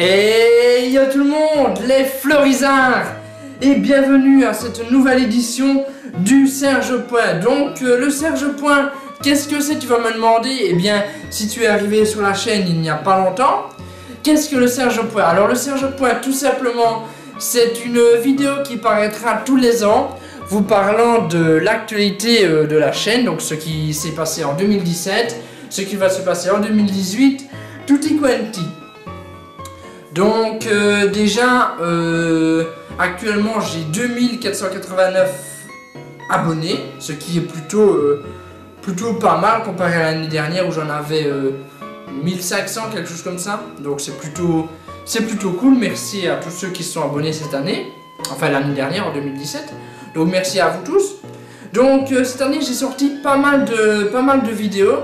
Hey yo tout le monde, les Fleurisards, et bienvenue à cette nouvelle édition du Serge Point. Donc le Serge Point, qu'est-ce que c'est, tu vas me demander? Eh bien, si tu es arrivé sur la chaîne il n'y a pas longtemps, qu'est-ce que le Serge Point? Alors le Serge Point, tout simplement, c'est une vidéo qui paraîtra tous les ans, vous parlant de l'actualité de la chaîne, donc ce qui s'est passé en 2017, ce qui va se passer en 2018, tutti quanti. Donc déjà, actuellement j'ai 2489 abonnés, ce qui est plutôt pas mal comparé à l'année dernière où j'en avais 1500, quelque chose comme ça. Donc c'est plutôt cool, merci à tous ceux qui se sont abonnés cette année, enfin l'année dernière en 2017. Donc merci à vous tous. Donc cette année j'ai sorti pas mal de vidéos.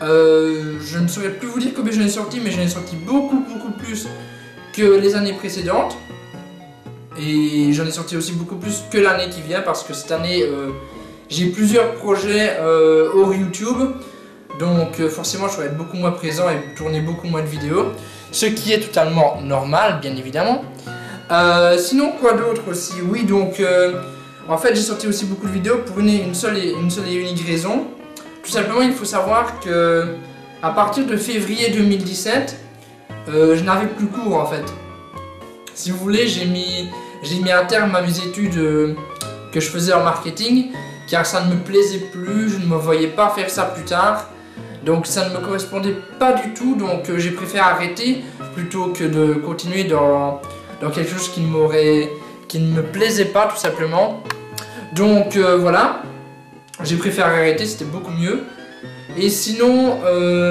Je ne saurais plus vous dire combien j'en ai sorti, mais j'en ai sorti beaucoup plus que les années précédentes. Et j'en ai sorti aussi beaucoup plus que l'année qui vient, parce que cette année j'ai plusieurs projets hors YouTube. Donc forcément je vais être beaucoup moins présent et tourner beaucoup moins de vidéos, ce qui est totalement normal, bien évidemment. Sinon quoi d'autre aussi? Oui, donc en fait j'ai sorti aussi beaucoup de vidéos pour une seule et unique raison. Tout simplement, il faut savoir que à partir de février 2017, je n'avais plus cours en fait. Si vous voulez, j'ai mis un terme à mes études que je faisais en marketing, car ça ne me plaisait plus, je ne me voyais pas faire ça plus tard. Donc ça ne me correspondait pas du tout, donc j'ai préféré arrêter plutôt que de continuer dans quelque chose qui ne me plaisait pas tout simplement. Donc voilà. J'ai préféré arrêter, c'était beaucoup mieux. Et sinon,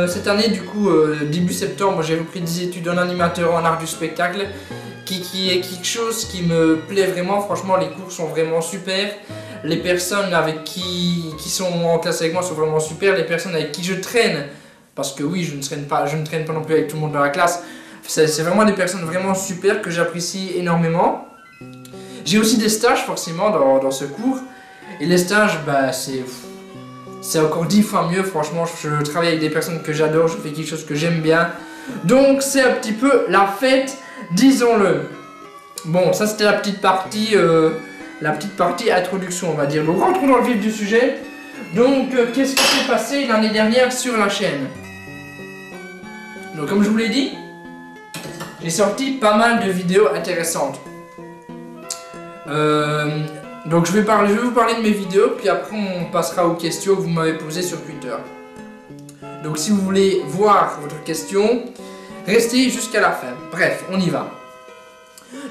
cette année, du coup, début septembre, j'ai repris des études en animateur en art du spectacle, qui est quelque chose qui me plaît vraiment. Franchement, les cours sont vraiment super. Les personnes qui sont en classe avec moi sont vraiment super. Les personnes avec qui je traîne, parce que oui, je ne traîne pas non plus avec tout le monde dans la classe. C'est vraiment des personnes vraiment super que j'apprécie énormément. J'ai aussi des stages forcément dans ce cours. Et les stages, bah, c'est encore 10 fois mieux, franchement, je travaille avec des personnes que j'adore, je fais quelque chose que j'aime bien. Donc c'est un petit peu la fête, disons-le. Bon, ça c'était la petite partie introduction, on va dire. Donc rentrons dans le vif du sujet. Donc qu'est-ce qui s'est passé l'année dernière sur la chaîne? Donc comme je vous l'ai dit, j'ai sorti pas mal de vidéos intéressantes. Donc je vais vous parler de mes vidéos, puis après on passera aux questions que vous m'avez posées sur Twitter. Donc si vous voulez voir votre question, restez jusqu'à la fin. Bref, on y va.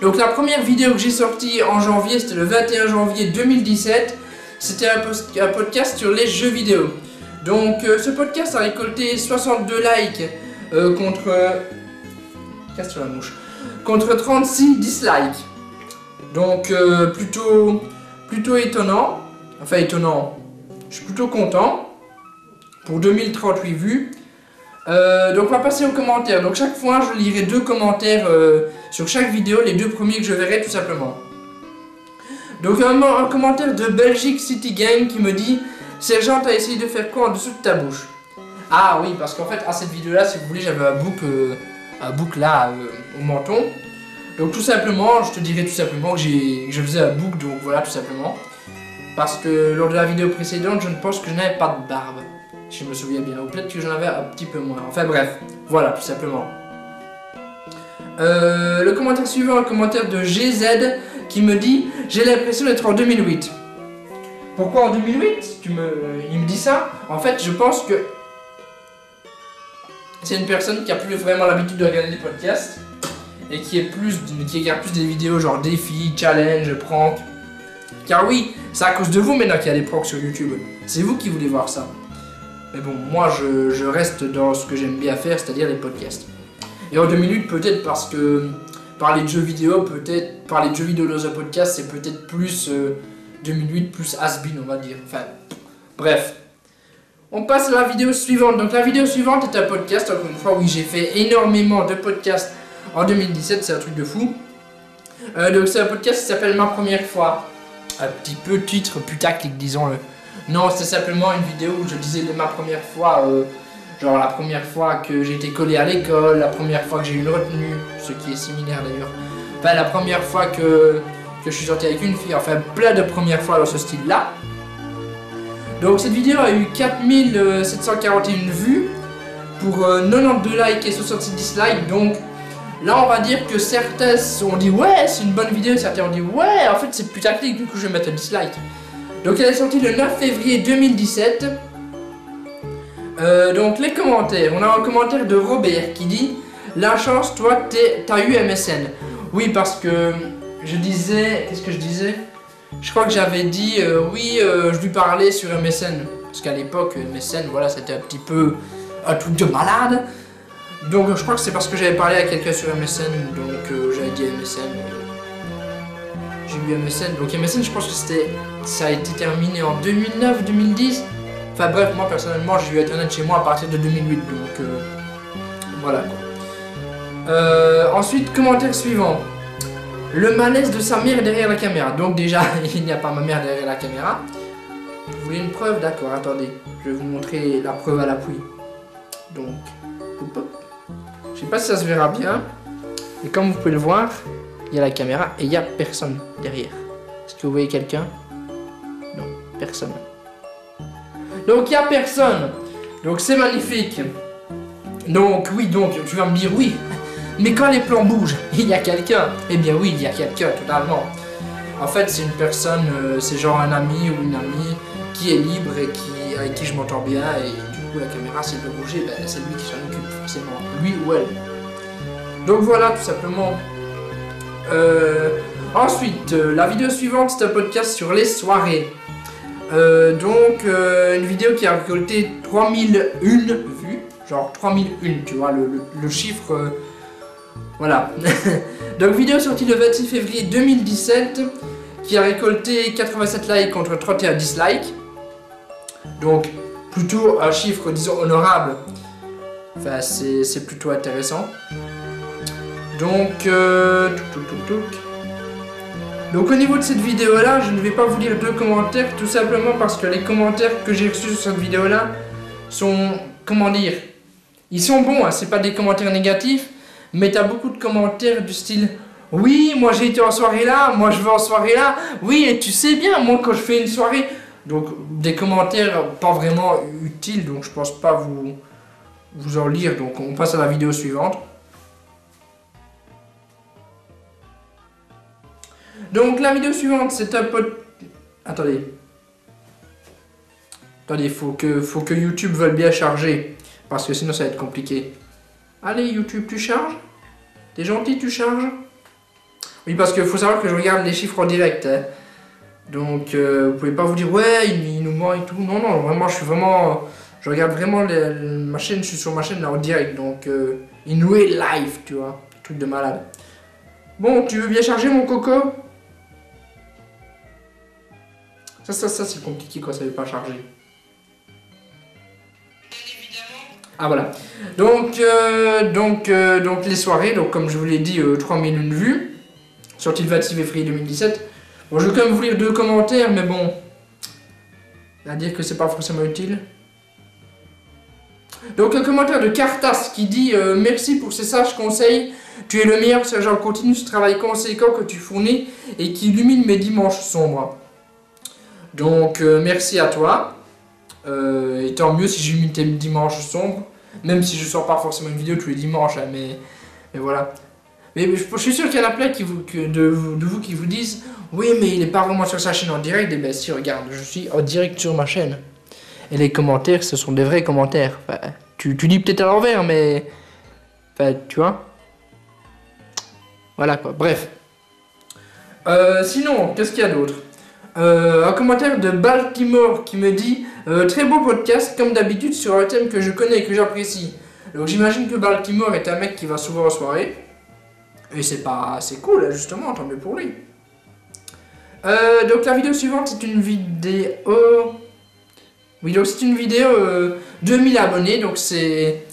Donc la première vidéo que j'ai sortie en janvier, c'était le 21 janvier 2017. C'était un podcast sur les jeux vidéo. Donc ce podcast a récolté 62 likes contre 36 dislikes. Donc plutôt étonnant, enfin étonnant, je suis plutôt content pour 2038 vues. Donc on va passer aux commentaires. Donc chaque fois je lirai 2 commentaires sur chaque vidéo, les 2 premiers que je verrai tout simplement. Donc un commentaire de Belgique City Game qui me dit: Sergent, t'as essayé de faire quoi en dessous de ta bouche? Ah oui, parce qu'en fait à cette vidéo là, si vous voulez, j'avais un bouc là au menton. Donc tout simplement, je te dirais tout simplement que je faisais un bouc, donc voilà tout simplement. Parce que lors de la vidéo précédente, je ne pense que je n'avais pas de barbe. Si je me souviens bien, ou peut-être que j'en avais un petit peu moins. Enfin bref, voilà tout simplement. Le commentaire suivant, le commentaire de GZ qui me dit: j'ai l'impression d'être en 2008. Pourquoi en 2008? Il me dit ça. En fait, je pense que c'est une personne qui a plus vraiment l'habitude de regarder des podcasts. Et qui regarde plus des vidéos genre défis, challenge, prank. Car oui, c'est à cause de vous maintenant qu'il y a des pranks sur YouTube. C'est vous qui voulez voir ça. Mais bon, moi je reste dans ce que j'aime bien faire, c'est-à-dire les podcasts. Et en 2 minutes, peut-être parce que parler de jeux vidéo, dans un podcast, c'est peut-être plus 2 minutes, plus has-been, on va dire. Enfin, bref. On passe à la vidéo suivante. Donc la vidéo suivante est un podcast, encore une fois, oui, j'ai fait énormément de podcasts. En 2017, c'est un truc de fou. Donc c'est un podcast qui s'appelle Ma Première Fois. Un petit peu titre putaclic, disons-le. Non, c'était simplement une vidéo où je disais ma première fois Genre la première fois que j'ai été collé à l'école, la première fois que j'ai eu une retenue, ce qui est similaire d'ailleurs. Enfin, la première fois que je suis sorti avec une fille, enfin plein de premières fois dans ce style-là. Donc cette vidéo a eu 4741 vues pour 92 likes et 66 dislikes. Donc là on va dire que certains ont dit ouais c'est une bonne vidéo, certains ont dit ouais en fait c'est putaclic, du coup je vais mettre un dislike. Donc elle est sortie le 9 février 2017. Donc les commentaires, on a un commentaire de Robert qui dit la chance toi t'as eu MSN. Oui parce que je disais, qu'est-ce que je disais? Je crois que j'avais dit oui je lui parlais sur MSN. Parce qu'à l'époque MSN voilà c'était un petit peu un truc de malade. Donc je crois que c'est parce que j'avais parlé à quelqu'un sur MSN. Donc j'avais dit MSN. J'ai eu MSN. Donc MSN je pense que ça a été terminé en 2009-2010. Enfin bref, moi personnellement j'ai eu internet chez moi à partir de 2008, donc voilà quoi. Ensuite, commentaire suivant. Le malaise de sa mère derrière la caméra. Donc déjà, il n'y a pas ma mère derrière la caméra. Vous voulez une preuve? D'accord, attendez. Je vais vous montrer la preuve à l'appui. Donc, hop, hop. Je sais pas si ça se verra bien. Et comme vous pouvez le voir, il y a la caméra et il n'y a personne derrière. Est-ce que vous voyez quelqu'un? Non, personne. Donc il n'y a personne. Donc c'est magnifique. Donc oui, donc tu vas me dire oui. Mais quand les plans bougent, il y a quelqu'un. Eh bien oui, il y a quelqu'un, totalement. En fait c'est une personne, c'est genre un ami ou une amie qui est libre et avec qui je m'entends bien. Et du coup la caméra si elle veut bouger, ben, c'est lui qui s'en occupe forcément. Lui ou elle. Donc voilà tout simplement. Ensuite, la vidéo suivante c'est un podcast sur les soirées. Une vidéo qui a récolté 3001 vues, genre 3001, tu vois, le chiffre, voilà. Donc vidéo sortie le 26 février 2017, qui a récolté 87 likes contre 31 dislikes, donc plutôt un chiffre, disons, honorable, enfin c'est plutôt intéressant. Donc, Donc au niveau de cette vidéo là, je ne vais pas vous lire deux commentaires, tout simplement parce que les commentaires que j'ai reçus sur cette vidéo là sont, comment dire, ils sont bons, hein, c'est pas des commentaires négatifs, mais t'as beaucoup de commentaires du style oui, moi j'ai été en soirée là, moi je vais en soirée là, oui et tu sais bien, moi quand je fais une soirée, donc des commentaires pas vraiment utiles, donc je pense pas vous en lire, donc on passe à la vidéo suivante. Donc la vidéo suivante c'est un peu... Attendez, faut que YouTube veuille bien charger, parce que sinon ça va être compliqué. Allez YouTube, tu charges? T'es gentil, tu charges? Oui, parce qu'il faut savoir que je regarde les chiffres en direct, hein. Donc vous pouvez pas vous dire ouais il nous ment et tout. Non non, vraiment je regarde vraiment ma chaîne, je suis sur ma chaîne là en direct, donc in real life, tu vois, truc de malade. Bon, tu veux bien charger mon coco? Ça c'est compliqué quand ça veut pas charger. Ah voilà. Donc les soirées, donc comme je vous l'ai dit, 3001 vues, sorti le 26 février 2017. Bon, je vais quand même vous lire deux commentaires, mais bon, à dire que c'est pas forcément utile. Donc un commentaire de Cartas qui dit merci pour ces sages conseils, tu es le meilleur sergent continu, ce travail conséquent que tu fournis et qui illumine mes dimanches sombres. Donc merci à toi, et tant mieux si j'ai mis tes dimanches sombres, même si je sors pas forcément une vidéo tous les dimanches, hein, mais voilà. Mais je suis sûr qu'il y en a plein de vous qui vous disent oui mais il est pas vraiment sur sa chaîne en direct. Et bien si, regarde, je suis en direct sur ma chaîne. Et les commentaires, ce sont des vrais commentaires. Enfin, tu dis peut-être à l'envers, mais... Enfin, tu vois. Voilà quoi, bref. Sinon, qu'est-ce qu'il y a d'autre? Un commentaire de Baltimore qui me dit très beau podcast, comme d'habitude, sur un thème que je connais et que j'apprécie. Donc j'imagine que Baltimore est un mec qui va souvent en soirée. Et c'est cool, justement, tant mieux pour lui. Donc la vidéo suivante, c'est une vidéo... Oui, donc c'est une vidéo 2000 abonnés, donc c'est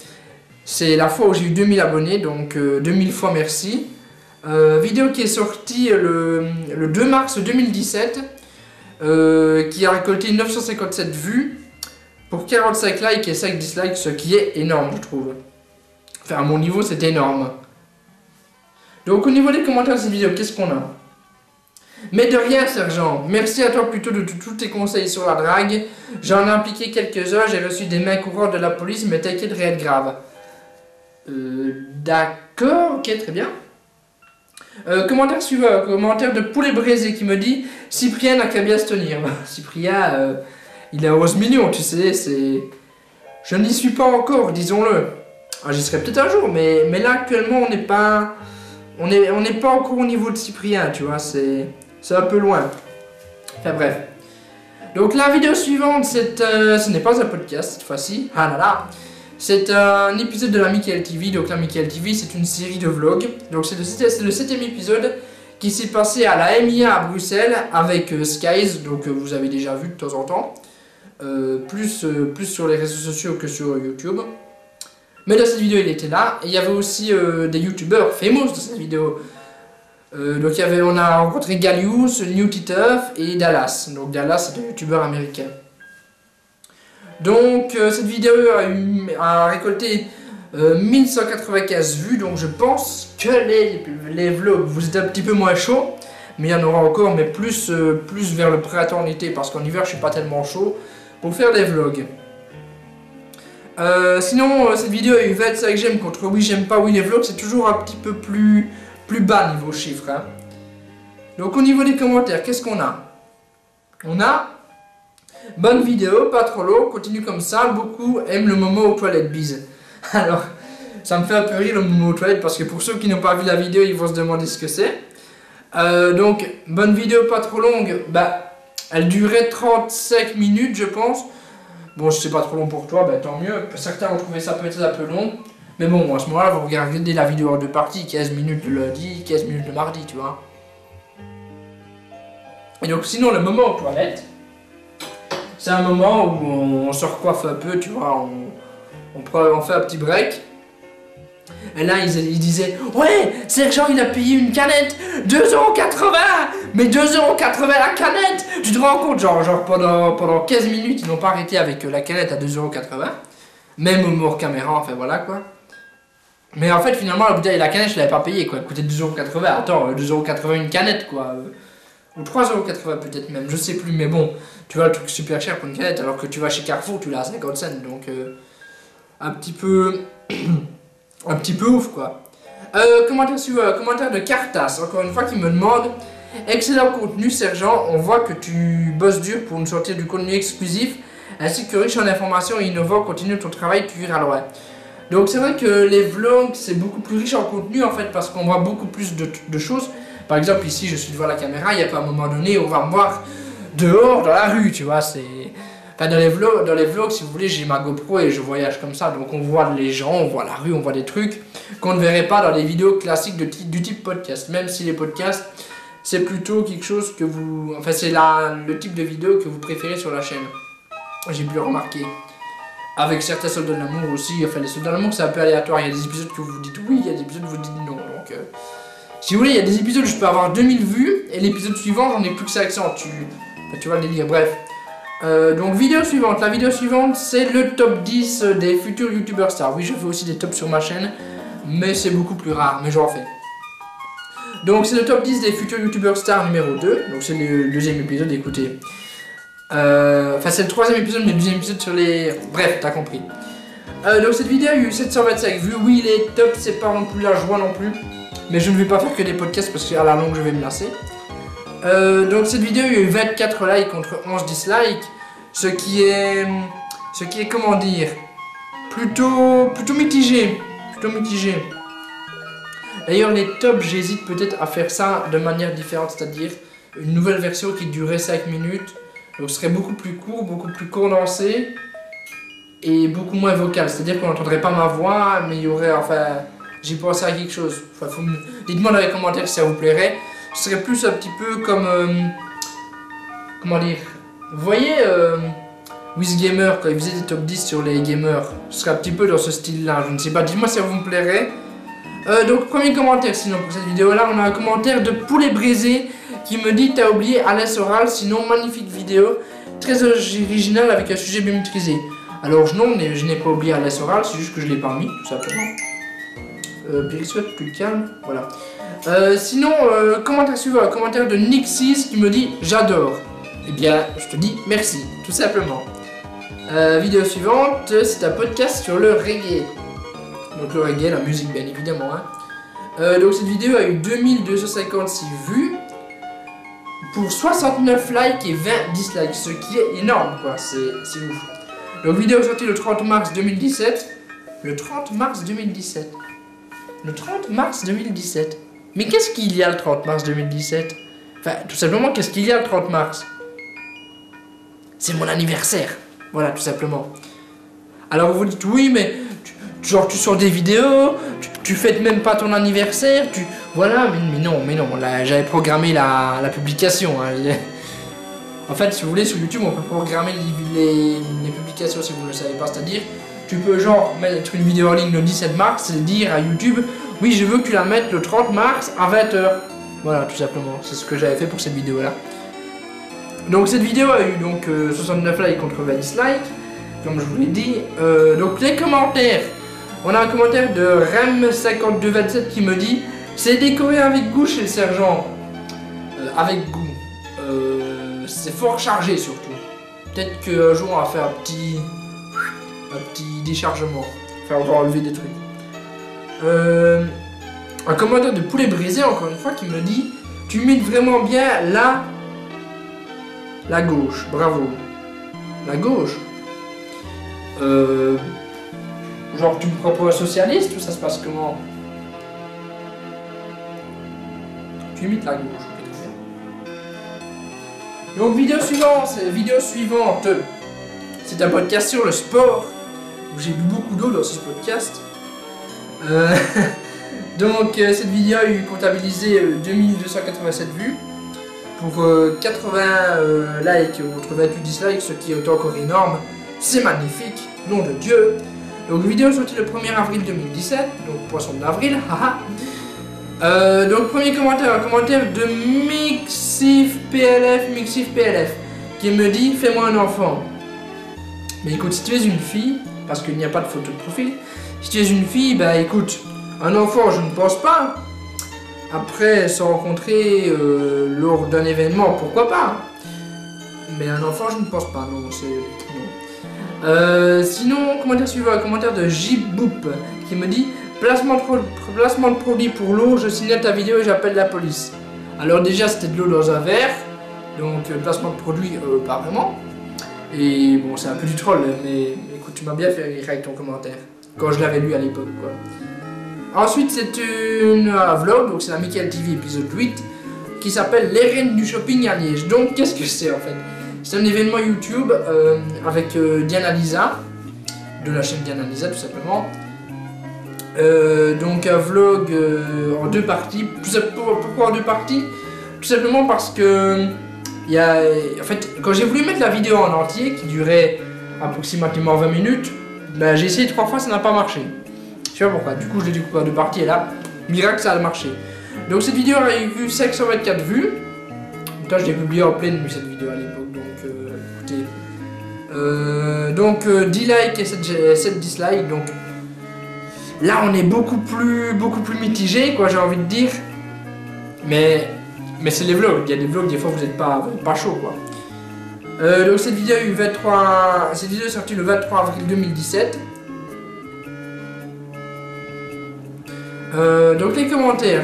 la fois où j'ai eu 2000 abonnés, donc 2000 fois merci. Vidéo qui est sortie le 2 mars 2017, qui a récolté 957 vues pour 45 likes et 5 dislikes, ce qui est énorme, je trouve. Enfin, à mon niveau, c'est énorme. Donc, au niveau des commentaires de cette vidéo, qu'est-ce qu'on a? Mais de rien, sergent. Merci à toi plutôt de tous tes conseils sur la drague. J'en ai appliqué quelques-uns, j'ai reçu des mains courantes de la police, mais t'inquiète, rien de grave. D'accord, ok, très bien. Commentaire suivant, commentaire de Poulet Braisé qui me dit Cyprien n'a qu'à bien se tenir. Cyprien, il est à 11 millions, tu sais, c'est... Je n'y suis pas encore, disons-le. J'y serai peut-être un jour, mais là actuellement on n'est pas... On n'est pas encore au niveau de Cyprien, tu vois, c'est un peu loin. Enfin bref. Donc la vidéo suivante, ce n'est pas un podcast cette fois-ci. Ah là là. C'est un épisode de la Mickaël TV. Donc la Mickaël TV, c'est une série de vlogs. Donc c'est le 7e épisode qui s'est passé à la MIA à Bruxelles avec Skies. Donc vous avez déjà vu de temps en temps. Plus sur les réseaux sociaux que sur YouTube. Mais dans cette vidéo, il était là. Et il y avait aussi des youtubeurs famous dans cette vidéo. Donc on a rencontré Gallius, New Titeuf et Dallas. Donc Dallas, c'est un youtubeur américain. Donc cette vidéo a récolté 1195 vues. Donc je pense que les vlogs, vous êtes un petit peu moins chaud. Mais il y en aura encore, mais plus vers le printemps-été. Parce qu'en hiver, je suis pas tellement chaud pour faire des vlogs. Sinon, cette vidéo a eu 25 j'aime contre oui j'aime pas oui les vlogs, c'est toujours un petit peu plus bas niveau chiffre. Hein. Donc au niveau des commentaires, qu'est-ce qu'on a? On a bonne vidéo, pas trop long, continue comme ça, beaucoup aiment le moment aux toilettes, bise. Alors, ça me fait un peu rire le moment aux toilettes parce que pour ceux qui n'ont pas vu la vidéo, ils vont se demander ce que c'est. Donc, bonne vidéo, pas trop longue, bah, elle durait 35 minutes je pense. Bon, si c'est pas trop long pour toi, bah tant mieux. Certains ont trouvé ça peut-être un peu long. Mais bon, à ce moment-là, vous regardez la vidéo en deux parties, 15 minutes le lundi, 15 minutes le mardi, tu vois. Et donc, sinon, le moment aux toilettes, c'est un moment où on se recoiffe un peu, tu vois, on fait un petit break. Et là, il disait ouais, Sergent, il a payé une canette, 2,80 €. Mais 2,80 € la canette. Tu te rends compte, genre pendant 15 minutes, ils n'ont pas arrêté avec la canette à 2,80 €. Même hors caméra, enfin voilà quoi. Mais en fait, finalement, la bouteille et la canette, je l'avais pas payé quoi. Elle coûtait 2,80 €. Attends, 2,80 € une canette quoi. Ou 3,80 € peut-être même, je sais plus. Mais bon, tu vois le truc super cher pour une canette, alors que tu vas chez Carrefour, tu l'as à 50 cents. Donc, un petit peu ouf quoi. Commentaire suivant, commentaire de Cartas, encore une fois qui me demande excellent contenu sergent, on voit que tu bosses dur pour nous sortir du contenu exclusif ainsi que riche en informations et innovant, continue ton travail, tu iras loin. Donc c'est vrai que les vlogs c'est beaucoup plus riche en contenu en fait parce qu'on voit beaucoup plus de choses. Par exemple ici je suis devant la caméra, il y a pas un moment donné on va me voir dehors dans la rue, tu vois, c'est... Enfin, dans les vlogs, si vous voulez, j'ai ma GoPro et je voyage comme ça. Donc on voit les gens, on voit la rue, on voit des trucs qu'on ne verrait pas dans les vidéos classiques du type podcast. Même si les podcasts, c'est plutôt quelque chose que vous... Enfin, c'est le type de vidéo que vous préférez sur la chaîne. J'ai pu remarquer. Avec certains soldats de l'amour aussi. Enfin, les soldats de l'amour, c'est un peu aléatoire. Il y a des épisodes que vous dites oui, il y a des épisodes que vous dites non. Donc, si vous voulez, il y a des épisodes où je peux avoir 2000 vues et l'épisode suivant, j'en ai plus que 500. Enfin, tu vas le délire, bref. Donc vidéo suivante, la vidéo suivante c'est le top 10 des futurs youtubeurs stars. Oui, je fais aussi des tops sur ma chaîne, mais c'est beaucoup plus rare, mais j'en fais. Donc c'est le top 10 des futurs youtubeurs stars numéro 2, donc c'est le deuxième épisode, écoutez. Enfin c'est le troisième épisode, mais le deuxième épisode sur les... Bref, t'as compris. Donc cette vidéo a eu 725 vues, oui les tops c'est pas non plus la joie non plus, mais je ne vais pas faire que des podcasts parce qu'à la longue je vais me lasser. Donc cette vidéo il y a eu 24 likes contre 11 dislikes, ce qui est comment dire, plutôt mitigé, D'ailleurs les tops j'hésite peut-être à faire ça de manière différente, c'est-à-dire une nouvelle version qui durerait 5 minutes, donc ce serait beaucoup plus court, beaucoup plus condensé et beaucoup moins vocal, c'est-à-dire qu'on n'entendrait pas ma voix, mais il y aurait, enfin, j'ai pensé à quelque chose, enfin, dites-moi dans les commentaires si ça vous plairait. Ce serait plus un petit peu comme... comment dire? Vous voyez WizGamer quand il faisait des top 10 sur les gamers? Ce serait un petit peu dans ce style-là, je ne sais pas. Dites-moi si ça vous plairait. Donc premier commentaire sinon pour cette vidéo-là, on a un commentaire de Poulet Braisé qui me dit t'as oublié Alain Soral, sinon magnifique vidéo, très originale avec un sujet bien maîtrisé. Alors non, je n'ai pas oublié Alès Oral, c'est juste que je l'ai pas mis, tout simplement. Périscope plus calme, voilà. Sinon, commentaire suivant, commentaire de Nixis qui me dit j'adore. Eh bien, je te dis merci, tout simplement. Vidéo suivante, c'est un podcast sur le reggae. Donc le reggae, la musique bien évidemment. Hein. Donc cette vidéo a eu 2256 vues pour 69 likes et 20 dislikes, ce qui est énorme quoi, c'est ouf. Donc vidéo sortie le 30 mars 2017. Le 30 mars 2017. Le 30 mars 2017. Mais qu'est-ce qu'il y a le 30 mars 2017? Enfin, tout simplement, qu'est-ce qu'il y a le 30 mars? C'est mon anniversaire. Voilà, tout simplement. Alors vous vous dites, oui, mais genre tu sors des vidéos, tu fêtes même pas ton anniversaire, voilà, mais non, là, j'avais programmé la publication. Hein. En fait, si vous voulez, sur YouTube, on peut programmer les publications si vous ne le savez pas. C'est-à-dire, tu peux genre mettre une vidéo en ligne le 17 mars et dire à YouTube, oui, je veux que tu la mettes le 30 mars à 20 h. Voilà, tout simplement. C'est ce que j'avais fait pour cette vidéo-là. Donc, cette vidéo a eu donc 69 likes contre 20 dislikes, comme je vous l'ai dit. Donc, les commentaires. On a un commentaire de Rem5227 qui me dit, c'est décoré avec goût chez le sergent. Avec goût. C'est fort chargé surtout. Peut-être qu'un jour on va faire un petit déchargement. Enfin, on va enlever des trucs. Un commentaire de Poulet Brisé, encore une fois, qui me dit, tu imites vraiment bien la gauche. Bravo. La gauche. Genre, tu me prends pour un socialiste ou ça se passe comment? Tu imites la gauche. Donc vidéo suivante, c'est un podcast sur le sport, où j'ai bu beaucoup d'eau dans ce podcast. Donc cette vidéo a eu comptabilisé 2287 vues, pour 80 likes contre 28 dislikes, ce qui est encore énorme, c'est magnifique, nom de Dieu. Donc vidéo sortie le 1er avril 2017, donc poisson d'avril, haha. Donc premier commentaire, un commentaire de Mixif PLF qui me dit fais-moi un enfant. Mais écoute, si tu es une fille, parce qu'il n'y a pas de photo de profil, si tu es une fille, bah écoute, un enfant je ne pense pas. Après se rencontrer lors d'un événement, pourquoi pas. Mais un enfant je ne pense pas, non, c'est... sinon, commentaire suivant, un commentaire de Jiboup qui me dit placement de produit pour l'eau, je signale ta vidéo et j'appelle la police. Alors déjà c'était de l'eau dans un verre, donc placement de produit pas vraiment. Et bon c'est un peu du troll, mais écoute tu m'as bien fait rire avec ton commentaire, quand je l'avais lu à l'époque quoi. Ensuite c'est un vlog, donc c'est la Mickaël TV épisode 8, qui s'appelle Les Reines du shopping à Liège. Donc qu'est-ce que c'est en fait? C'est un événement YouTube avec Diana Lisa, de la chaîne Diana Lisa tout simplement. Donc un vlog en deux parties. Pourquoi en deux parties? Tout simplement parce que en fait, quand j'ai voulu mettre la vidéo en entier, qui durait approximativement 20 minutes, ben, j'ai essayé 3 fois, ça n'a pas marché. Je sais pas pourquoi, du coup je l'ai découpé en deux parties et là, miracle ça a marché. Donc cette vidéo a eu 524 vues. Toi je l'ai publié en pleine nuit cette vidéo à l'époque, donc écoutez. 10 likes et 7 dislikes, donc là on est beaucoup plus mitigé quoi, j'ai envie de dire. Mais c'est les vlogs, il y a des vlogs, des fois vous n'êtes pas chaud quoi. Donc cette vidéo est sortie le 23 avril 2017. Donc les commentaires,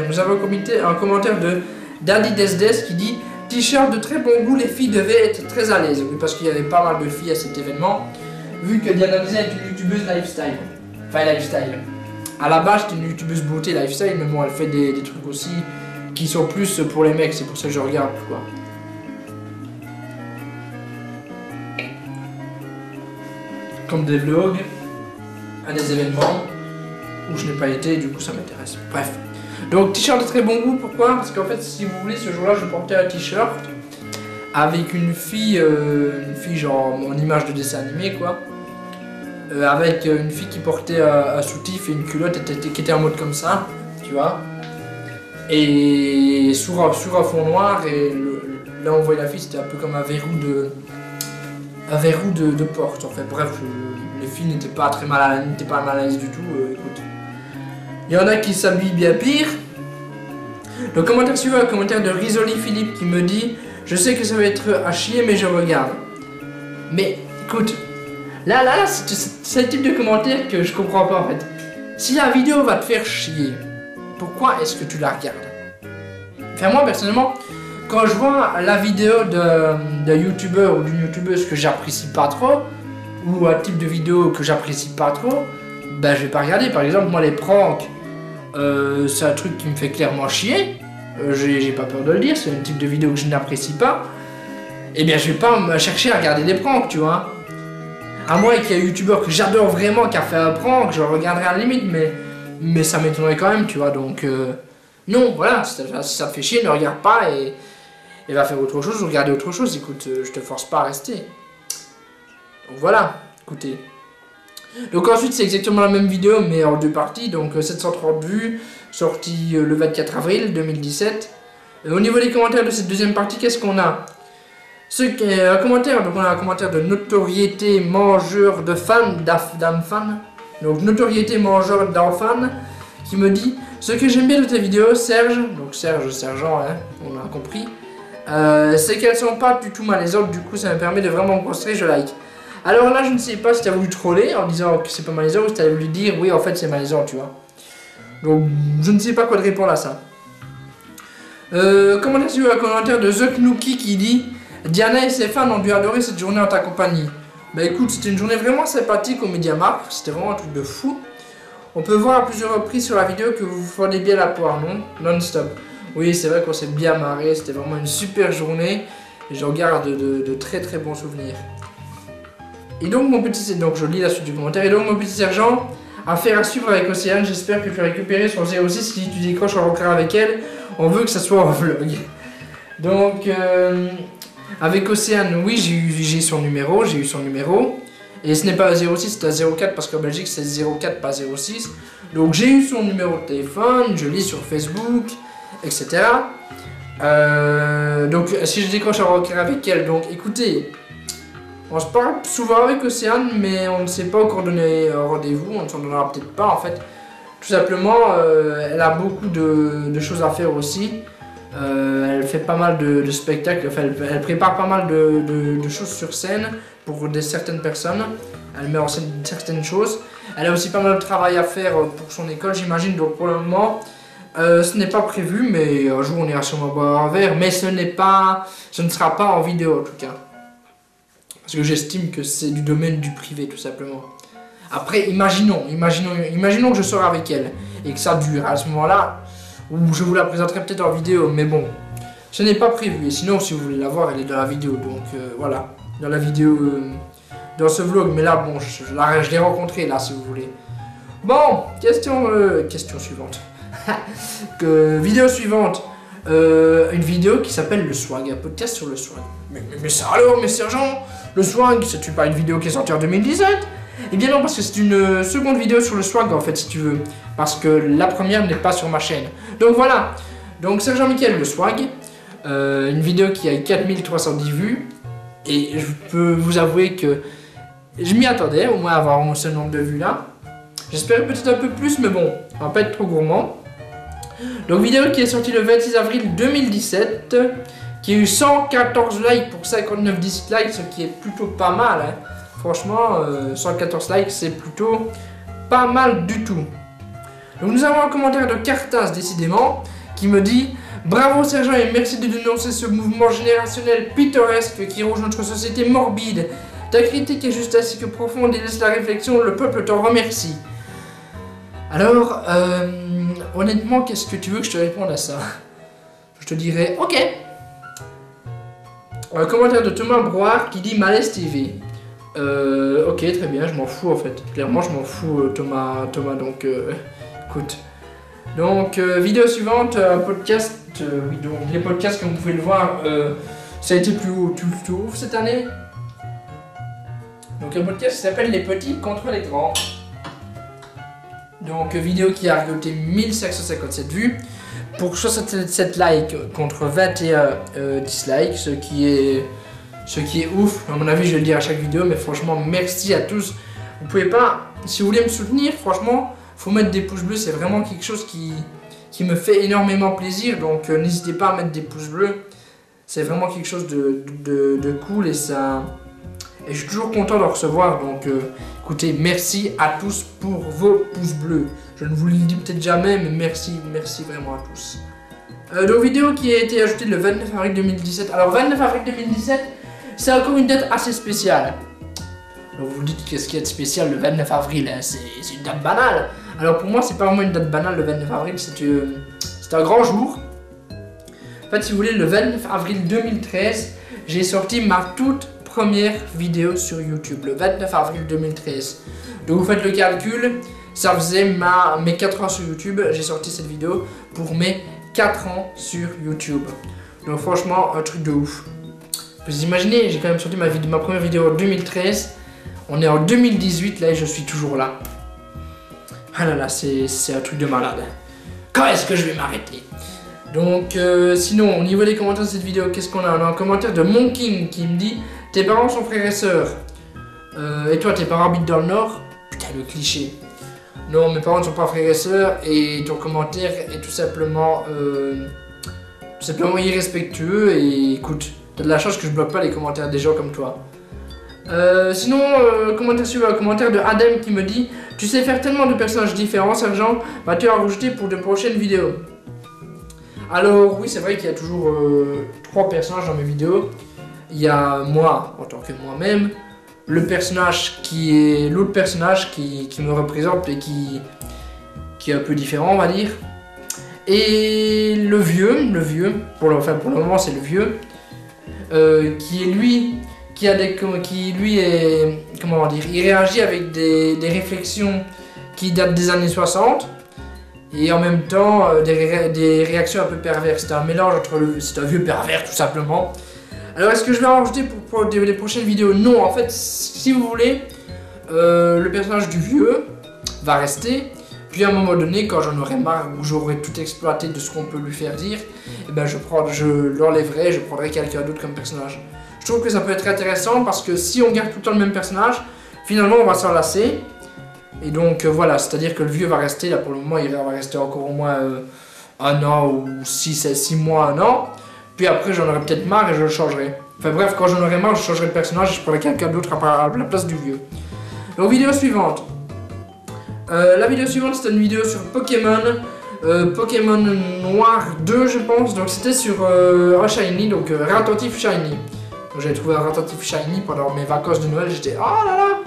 nous avons un commentaire de Daddy Desdes qui dit t-shirt de très bon goût, les filles devaient être très à l'aise. Oui, parce qu'il y avait pas mal de filles à cet événement, vu que Diana Lisa est une youtubeuse lifestyle. Enfin lifestyle. À la base c'est une youtubeuse beauté lifestyle, mais bon elle fait des trucs aussi qui sont plus pour les mecs, c'est pour ça que je regarde quoi. Comme des vlogs, à des événements où je n'ai pas été, du coup ça m'intéresse. Bref. Donc t-shirt de très bon goût, pourquoi? Parce qu'en fait si vous voulez ce jour-là je portais un t-shirt avec une fille genre en image de dessin animé quoi. Avec une fille qui portait un soutif et une culotte qui était en mode comme ça, tu vois. Et sur un fond noir, et là on voyait la fille, c'était un peu comme un verrou un verrou de porte en fait. Bref, les filles n'étaient pas très mal à l'aise du tout. Écoute, il y en a qui s'habillent bien pire. Le commentaire suivant, un commentaire de Risoli Philippe qui me dit: je sais que ça va être à chier mais je regarde. Mais écoute, là c'est le type de commentaire que je comprends pas en fait. Si la vidéo va te faire chier, pourquoi est-ce que tu la regardes? Enfin moi personnellement, quand je vois la vidéo de youtubeur ou d'une youtubeuse que j'apprécie pas trop, ou un type de vidéo que j'apprécie pas trop, ben je vais pas regarder. Par exemple moi les pranks, c'est un truc qui me fait clairement chier, j'ai pas peur de le dire, c'est un type de vidéo que je n'apprécie pas. Et bien je vais pas me chercher à regarder des pranks, tu vois. À moins qu'il y ait un youtubeur que j'adore vraiment qui a fait un prank, je le regarderai à la limite, mais ça m'étonnerait quand même, tu vois. Donc non, voilà, si ça te fait chier, ne regarde pas et va faire autre chose ou regarder autre chose. Écoute, je te force pas à rester. Donc voilà, écoutez. Donc ensuite c'est exactement la même vidéo mais en deux parties, donc 730 vues, sortie le 24 avril 2017. Au niveau des commentaires de cette deuxième partie, qu'est-ce qu'on a? Un commentaire, donc on a un commentaire de notoriété mangeur de fans, d'âme-fan. Donc notoriété mangeur d'enfants qui me dit: ce que j'aime bien de tes vidéos, Serge, donc Serge, Sergent, hein, on a compris, c'est qu'elles sont pas du tout malaisantes, du coup ça me permet de vraiment me concentrer, je like. Alors là je ne sais pas si tu as voulu troller en disant que c'est pas malaisant ou si tu as voulu dire oui en fait c'est malaisant, tu vois. Donc je ne sais pas quoi te répondre à ça. Commentaire sur un commentaire de The Knooky qui dit: Diana et ses fans ont dû adorer cette journée en ta compagnie. Bah écoute, c'était une journée vraiment sympathique au MediaMarkt, c'était vraiment un truc de fou. On peut voir à plusieurs reprises sur la vidéo que vous vous prenez bien la poire, non? Non-stop. Oui, c'est vrai qu'on s'est bien marré, c'était vraiment une super journée. Et j'en garde de très très bons souvenirs. Et donc mon petit... Donc je lis la suite du commentaire. Et donc mon petit sergent, affaire à suivre avec Océane, j'espère que tu as récupéré son 06 si tu décroches en rentrant avec elle. On veut que ça soit en vlog. Donc... avec Océane, oui, j'ai son numéro, j'ai eu son numéro. Et ce n'est pas un 06, c'est un 04 parce qu'en Belgique c'est 04, pas 06. Donc j'ai eu son numéro de téléphone, je lis sur Facebook, etc. Donc si je décroche un rencard avec elle, donc écoutez, on se parle souvent avec Océane, mais on ne s'est pas encore donné un rendez-vous, on ne s'en donnera peut-être pas en fait. Tout simplement, elle a beaucoup de choses à faire aussi. Elle fait pas mal de spectacles, enfin, elle prépare pas mal de choses sur scène pour certaines personnes. Elle met en scène certaines choses. Elle a aussi pas mal de travail à faire pour son école, j'imagine. Donc pour le moment, ce n'est pas prévu, mais un jour on ira sûrement boire un verre. Mais ce ne sera pas en vidéo en tout cas. Parce que j'estime que c'est du domaine du privé tout simplement. Après, imaginons que je sors avec elle et que ça dure. À ce moment-là, ou je vous la présenterai peut-être en vidéo, mais bon, ce n'est pas prévu. Et sinon, si vous voulez la voir, elle est dans la vidéo. Donc voilà, dans la vidéo, dans ce vlog. Mais là, bon, je l'ai rencontrée là, si vous voulez. Bon, question suivante. Vidéo suivante. Une vidéo qui s'appelle Le Swag, un podcast sur le swag. Mais ça alors, mes sergents, le swag, c'est pas une vidéo qui est sortie en 2017? Eh bien non, parce que c'est une seconde vidéo sur le swag en fait, si tu veux. Parce que la première n'est pas sur ma chaîne. Donc voilà. Donc Sergent Michael, le swag. Une vidéo qui a 4310 vues. Et je peux vous avouer que je m'y attendais, au moins à avoir ce nombre de vues là. J'espérais peut-être un peu plus, mais bon, on va pas être trop gourmand. Donc vidéo qui est sortie le 26 avril 2017. Qui a eu 114 likes pour 59 dislikes, ce qui est plutôt pas mal. Hein. Franchement, 114 likes, c'est plutôt pas mal du tout. Donc nous avons un commentaire de Cartas, décidément, qui me dit: bravo Sergent et merci de dénoncer ce mouvement générationnel pittoresque qui ronge notre société morbide. Ta critique est juste ainsi que profonde et laisse la réflexion, le peuple t'en remercie. Alors, honnêtement, qu'est-ce que tu veux que je te réponde à ça? Je te dirais, ok. Un commentaire de Thomas Broard qui dit Malaise TV. Ok, très bien, je m'en fous en fait. Clairement, je m'en fous, Thomas, donc écoute. Donc, vidéo suivante, un podcast. Oui, donc les podcasts, comme vous pouvez le voir, ça a été plus haut cette année. Donc, un podcast qui s'appelle Les Petits contre les Grands. Donc, vidéo qui a récolté 1557 vues. Pour 67 likes contre 21 dislikes, ce qui est ce qui est ouf. À mon avis, je vais le dire à chaque vidéo, mais franchement, merci à tous. Vous pouvez pas, si vous voulez me soutenir, franchement, faut mettre des pouces bleus, c'est vraiment quelque chose qui me fait énormément plaisir, donc n'hésitez pas à mettre des pouces bleus. C'est vraiment quelque chose de cool et ça... Et je suis toujours content de recevoir, donc écoutez, merci à tous pour vos pouces bleus. Je ne vous le dis peut-être jamais, mais merci vraiment à tous. Donc vidéo qui a été ajoutée le 29 avril 2017. Alors 29 avril 2017, c'est encore une date assez spéciale. Alors vous vous dites qu'est-ce qu'il y a de spécial le 29 avril, hein, c'est une date banale. Alors pour moi c'est pas vraiment une date banale le 29 avril, c'est un grand jour. En fait si vous voulez, le 29 avril 2013, j'ai sorti ma toute première vidéo sur YouTube, le 29 avril 2013. Donc vous faites le calcul, ça faisait mes 4 ans sur YouTube, j'ai sorti cette vidéo pour mes 4 ans sur YouTube. Donc franchement, un truc de ouf. Vous imaginez, j'ai quand même sorti ma première vidéo en 2013, on est en 2018 là et je suis toujours là. Ah là là, c'est un truc de malade. Quand est-ce que je vais m'arrêter? Donc sinon, au niveau des commentaires de cette vidéo, qu'est-ce qu'on a? On a un commentaire de Monking qui me dit: tes parents sont frères et sœurs. Et toi, tes parents habitent dans le Nord? Putain, le cliché. Non, mes parents ne sont pas frères et sœurs. Et ton commentaire est tout simplement irrespectueux. Et écoute, t'as de la chance que je bloque pas les commentaires des gens comme toi. Sinon, commentaire suivant, un commentaire de Adam qui me dit: tu sais faire tellement de personnages différents, Sergent, vas-tu en rajouter pour de prochaines vidéos? Alors oui, c'est vrai qu'il y a toujours 3 personnages dans mes vidéos. Il y a moi en tant que moi-même, le personnage qui est l'autre personnage qui me représente et qui est un peu différent, on va dire, et le vieux, pour le moment c'est le vieux, qui lui est, comment dire, il réagit avec des réflexions qui datent des années 60 et en même temps des réactions un peu perverses. C'est un mélange entre c'est un vieux pervers tout simplement. Alors est-ce que je vais en rajouter pour les prochaines vidéos? Non, en fait, si vous voulez, le personnage du vieux va rester. Puis à un moment donné, quand j'en aurai marre ou j'aurai tout exploité de ce qu'on peut lui faire dire, eh ben je l'enlèverai, je prendrai quelqu'un d'autre comme personnage. Je trouve que ça peut être intéressant parce que si on garde tout le temps le même personnage, finalement on va s'en lasser. Et donc voilà, c'est-à-dire que le vieux va rester, là pour le moment il va rester encore au moins 1 an ou 6 mois, 1 an. Puis après j'en aurai peut-être marre et je le changerai. Enfin bref, quand j'en aurai marre, je changerai de personnage et je prendrai quelqu'un d'autre à la place du vieux. Donc vidéo suivante. La vidéo suivante c'est une vidéo sur Pokémon. Pokémon Noir 2 je pense. Donc c'était sur un Shiny, donc Rattentif Shiny. J'avais trouvé un Rattentif Shiny pendant mes vacances de Noël, j'étais oh là là.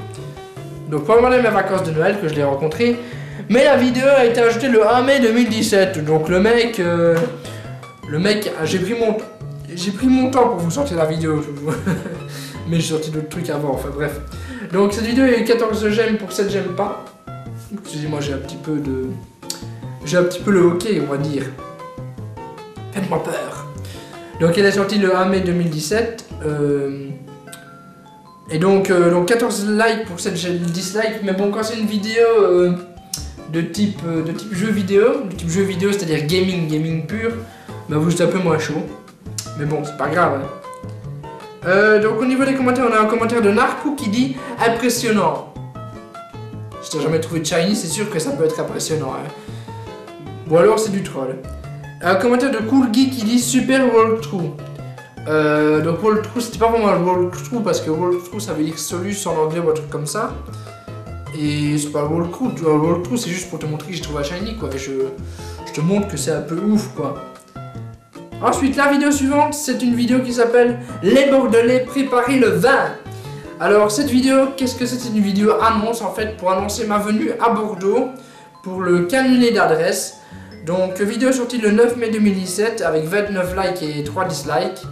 Donc pendant mes vacances de Noël que je l'ai rencontré. Mais la vidéo a été ajoutée le 1 mai 2017. Donc le mec, j'ai pris mon temps pour vous sortir la vidéo. Mais j'ai sorti d'autres trucs avant, enfin bref. Donc cette vidéo a eu 14 j'aime pour 7 j'aime pas. Excusez-moi, j'ai un petit peu le hockey, on va dire. Faites-moi peur. Donc elle est sortie le 1 mai 2017. Et donc 14 likes pour 7 dislikes. Mais bon, quand c'est une vidéo de type jeu vidéo, c'est-à-dire gaming pur, bah vous êtes un peu moins chaud. Mais bon, c'est pas grave. Hein. Donc au niveau des commentaires, on a un commentaire de Narcou qui dit impressionnant. Si t'as jamais trouvé de shiny, c'est sûr que ça peut être impressionnant. Hein. Ou alors c'est du troll. Un commentaire de Cool Geek qui dit super walkthrough. Donc walkthrough, c'était pas vraiment un walkthrough parce que walkthrough ça veut dire solus en anglais ou un truc comme ça. Et c'est pas un walkthrough, un walkthrough c'est juste pour te montrer que j'ai trouvé un shiny quoi. Et je te montre que c'est un peu ouf quoi. Ensuite, la vidéo suivante, c'est une vidéo qui s'appelle Les Bordelais préparer le vin. Alors cette vidéo, qu'est-ce que c'est? C'est une vidéo annonce en fait pour annoncer ma venue à Bordeaux pour le canulet d'adresse. Donc vidéo sortie le 9 mai 2017 avec 29 likes et 3 dislikes.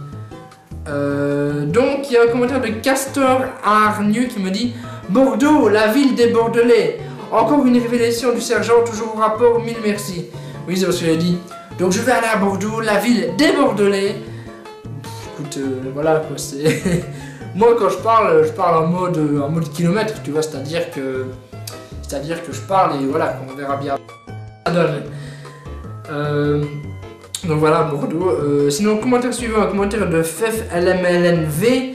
Donc il y a un commentaire de Castor Arnieux qui me dit Bordeaux, la ville des Bordelais. Encore une révélation du sergent, toujours au rapport, mille merci. Oui, c'est ce que j'ai dit. Donc je vais aller à Bordeaux, la ville des Bordelais. Écoute, voilà quoi, c'est... Moi quand je parle en mode kilomètre, tu vois, c'est-à-dire que je parle et voilà, on verra bien. Ça donne. Donc voilà, Bordeaux. Sinon, commentaire suivant, un commentaire de FefLMLNV,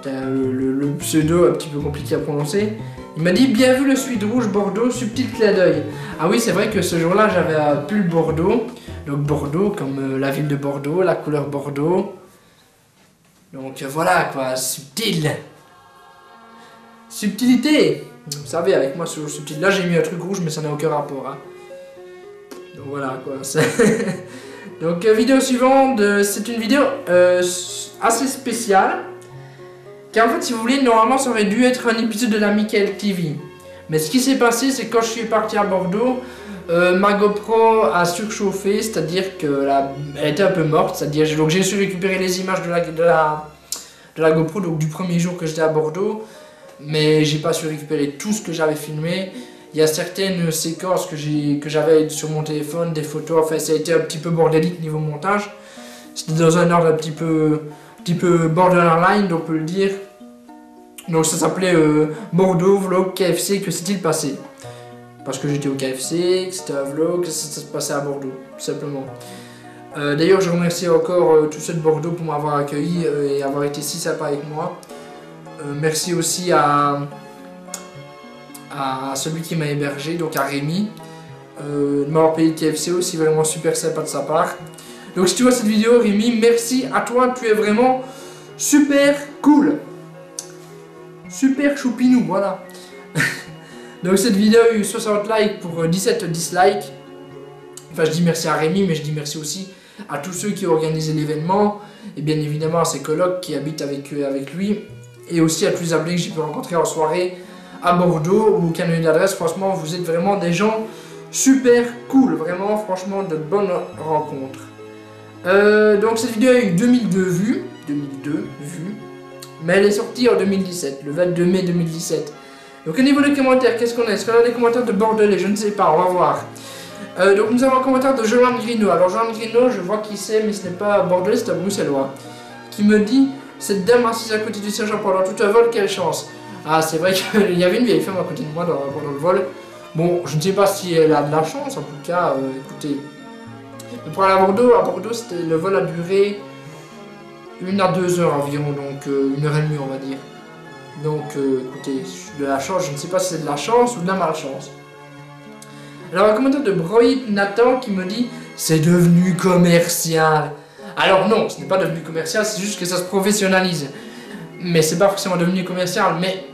le pseudo un petit peu compliqué à prononcer. Il m'a dit bien vu le suite rouge Bordeaux, subtil clin d'œil. Ah oui, c'est vrai que ce jour-là, j'avais un pull Bordeaux. Donc Bordeaux, comme la ville de Bordeaux, la couleur Bordeaux. Donc voilà quoi, subtil. Subtilité. Vous savez, avec moi, ce subtil. Là, j'ai mis un truc rouge, mais ça n'a aucun rapport. Hein. Donc voilà quoi. Donc vidéo suivante, c'est une vidéo assez spéciale. Car en fait, si vous voulez, normalement, ça aurait dû être un épisode de la Mickaël TV. Mais ce qui s'est passé, c'est que quand je suis parti à Bordeaux, ma GoPro a surchauffé, c'est-à-dire qu'elle était un peu morte. C'est-à-dire donc j'ai su récupérer les images de la GoPro donc du premier jour que j'étais à Bordeaux. Mais j'ai pas su récupérer tout ce que j'avais filmé. Il y a certaines séquences que j'avais sur mon téléphone, des photos, enfin ça a été un petit peu bordélique niveau montage. C'était dans un ordre un petit peu borderline, on peut le dire. Donc ça s'appelait Bordeaux Vlog KFC, que s'est-il passé? Parce que j'étais au KFC, que c'était un vlog, que ça se passait à Bordeaux, tout simplement. D'ailleurs je remercie encore tous ceux de Bordeaux pour m'avoir accueilli et avoir été si sympa avec moi. Merci aussi à celui qui m'a hébergé, donc à Rémi, de m'avoir payé le KFC aussi, vraiment super sympa de sa part. Donc si tu vois cette vidéo Rémi, merci à toi, tu es vraiment super cool. Super choupinou, voilà. Donc cette vidéo a eu 60 likes pour 17 dislikes. Enfin je dis merci à Rémi, mais je dis merci aussi à tous ceux qui ont organisé l'événement. Et bien évidemment à ses colocs qui habitent avec lui. Et aussi à tous les abonnés que j'ai pu rencontrer en soirée à Bordeaux ou Canyon d'adresse. Franchement, vous êtes vraiment des gens super cool. Vraiment, franchement, de bonnes rencontres. Donc cette vidéo a eu 2002 vues. 2002 vues. Mais elle est sortie en 2017, le 22 mai 2017. Donc au niveau des commentaires, qu'est-ce qu'on a? Est-ce qu'on a des commentaires de Bordelais? Je ne sais pas, on va voir. Donc nous avons un commentaire de Johan Grino. Alors Johan Grino, je vois qui c'est, mais ce n'est pas Bordelais, c'est un Bruxellois. Qui me dit... Cette dame assise à côté du sergent pendant tout un vol, quelle chance. Ah, c'est vrai qu'il y avait une vieille femme à côté de moi pendant le vol. Bon, je ne sais pas si elle a de la chance, en tout cas, écoutez. Pour aller à Bordeaux, le vol a duré 1 à 2 heures environ, donc 1 heure et demie, on va dire. Donc, écoutez, de la chance, je ne sais pas si c'est de la chance ou de la malchance. Alors, un commentaire de Broïd Nathan qui me dit « C'est devenu commercial ». Alors non, ce n'est pas devenu commercial, c'est juste que ça se professionnalise. Mais c'est pas forcément devenu commercial, mais...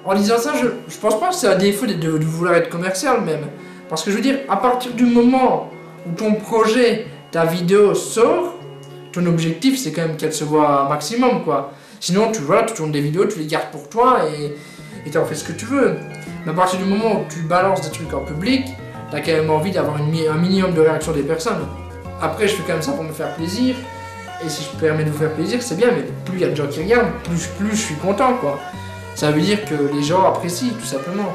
En disant ça, je pense pas que c'est un défaut de vouloir être commercial même. Parce que je veux dire, à partir du moment où ton projet, ta vidéo sort, ton objectif c'est quand même qu'elle se voit un maximum quoi. Sinon tu tournes des vidéos, tu les gardes pour toi et t'en fais ce que tu veux. Mais à partir du moment où tu balances des trucs en public, t'as quand même envie d'avoir un minimum de réaction des personnes. Après, je fais quand même ça pour me faire plaisir. Et si je permets de vous faire plaisir, c'est bien. Mais plus il y a de gens qui regardent, plus je suis content, quoi. Ça veut dire que les gens apprécient, tout simplement.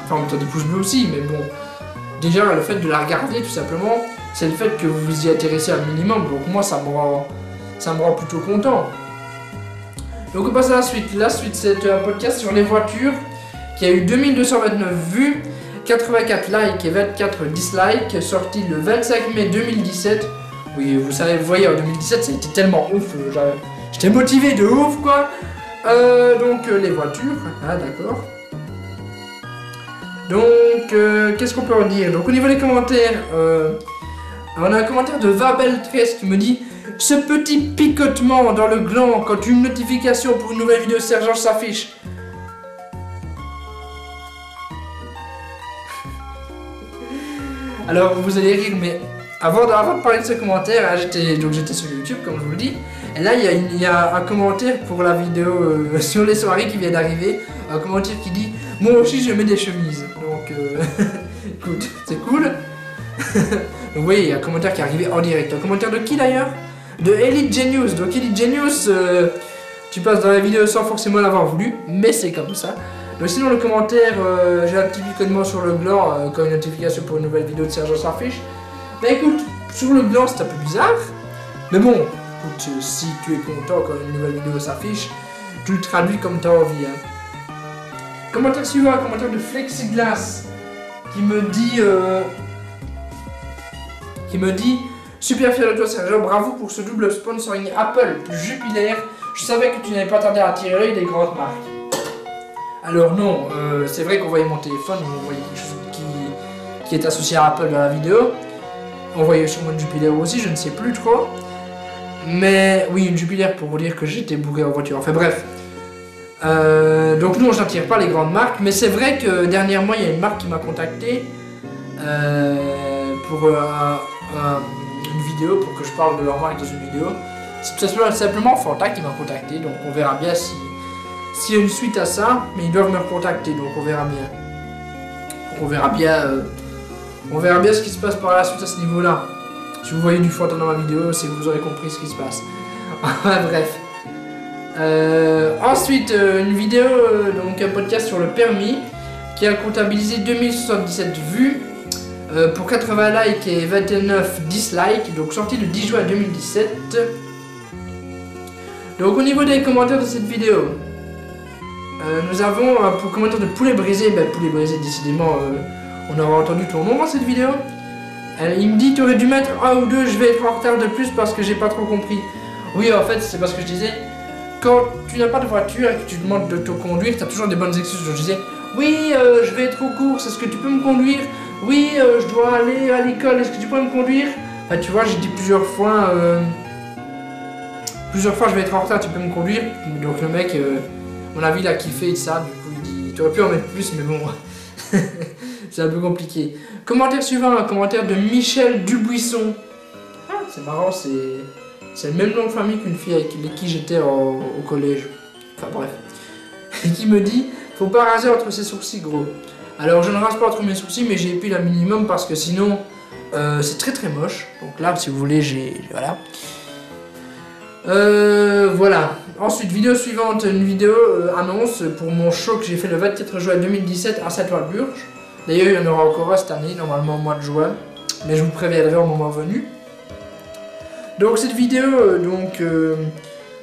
Enfin, en mettant des pouces bleus aussi, mais bon. Déjà, le fait de la regarder, tout simplement, c'est le fait que vous vous y intéressez un minimum. Donc moi, ça me rend plutôt content. Donc on passe à la suite. La suite, c'est un podcast sur les voitures qui a eu 2229 vues. 84 likes et 24 dislikes, sorti le 25 mai 2017. Oui, vous voyez, en 2017, ça a été tellement ouf, j'étais motivé de ouf, quoi. Donc, les voitures, ah, d'accord. Donc, qu'est-ce qu'on peut en dire? Donc, au niveau des commentaires, on a un commentaire de Vabel13 qui me dit « Ce petit picotement dans le gland quand une notification pour une nouvelle vidéo de Sergent s'affiche. » Alors vous allez rire, mais avant de parler de ce commentaire, j'étais sur YouTube comme je vous le dis, et là il y a un commentaire pour la vidéo sur les soirées qui vient d'arriver, un commentaire qui dit « Moi aussi je mets des chemises », donc écoute, c'est cool. Donc oui, il y a un commentaire qui est arrivé en direct, un commentaire de qui d'ailleurs? De Elite Genius. Donc Elite Genius, tu passes dans la vidéo sans forcément l'avoir voulu, mais c'est comme ça. Donc sinon le commentaire, j'ai un petit picotement sur le gland quand une notification pour une nouvelle vidéo de Sergent s'affiche. Bah écoute, sur le gland c'est un peu bizarre, mais bon, écoute, si tu es content quand une nouvelle vidéo s'affiche, tu le traduis comme tu as envie. Hein. Commentaire suivant, un commentaire de Flexiglass qui me dit Super fier de toi Sergio, bravo pour ce double sponsoring Apple Jupiler. Je savais que tu n'avais pas tardé à attirer l'œil des grandes marques. Alors non, c'est vrai qu'on voyait mon téléphone, on voyait quelque chose qui est associé à Apple dans la vidéo. On voyait sûrement une Jupiler aussi, je ne sais plus trop. Mais oui, une Jupiler pour vous dire que j'étais bourré en voiture. Enfin bref. Donc non, je n'attire pas les grandes marques. Mais c'est vrai que dernièrement, il y a une marque qui m'a contacté pour une vidéo, pour que je parle de leur marque dans une vidéo. C'est simplement Fanta qui m'a contacté. Donc on verra bien s'il y a une suite à ça. Mais ils doivent me recontacter, donc on verra bien. On verra bien ce qui se passe par la suite à ce niveau-là. Si vous voyez du Fanta dans ma vidéo, c'est que vous aurez compris ce qui se passe. Bref. Ensuite, une vidéo, donc un podcast sur le permis, qui a comptabilisé 2077 vues, pour 80 likes et 29 dislikes, donc sorti le 10 juin 2017. Donc au niveau des commentaires de cette vidéo, nous avons pour commentaire de poulet brisé, poulet brisé décidément, on aura entendu ton nom dans cette vidéo. Il me dit tu aurais dû mettre 1 ou 2, je vais être en retard de plus parce que j'ai pas trop compris. Oui, en fait c'est parce que je disais, quand tu n'as pas de voiture et que tu demandes de te conduire, tu as toujours des bonnes excuses. Je disais oui, je vais être aux courses, est-ce que tu peux me conduire? Oui, je dois aller à l'école, est-ce que tu peux me conduire? Enfin tu vois, j'ai dit plusieurs fois je vais être en retard, tu peux me conduire? Donc le mec, à mon avis il a kiffé de ça, du coup il dit tu aurais pu en mettre plus mais bon. C'est un peu compliqué. Commentaire suivant, un commentaire de Michel Dubuisson. Ah, c'est marrant, c'est le même nom de famille qu'une fille avec qui j'étais au collège. Enfin bref. Qui me dit, faut pas raser entre ses sourcils gros. Alors je ne rase pas entre mes sourcils, mais j'ai épilé un minimum parce que sinon c'est très très moche. Donc là, si vous voulez, voilà. Voilà. Ensuite, vidéo suivante, une vidéo annonce pour mon show que j'ai fait le 24 juin 2017 à Saint-Ouen-Burge. D'ailleurs, il y en aura encore cette année, normalement au mois de juin, mais je vous préviendrai au moment venu. Donc cette vidéo,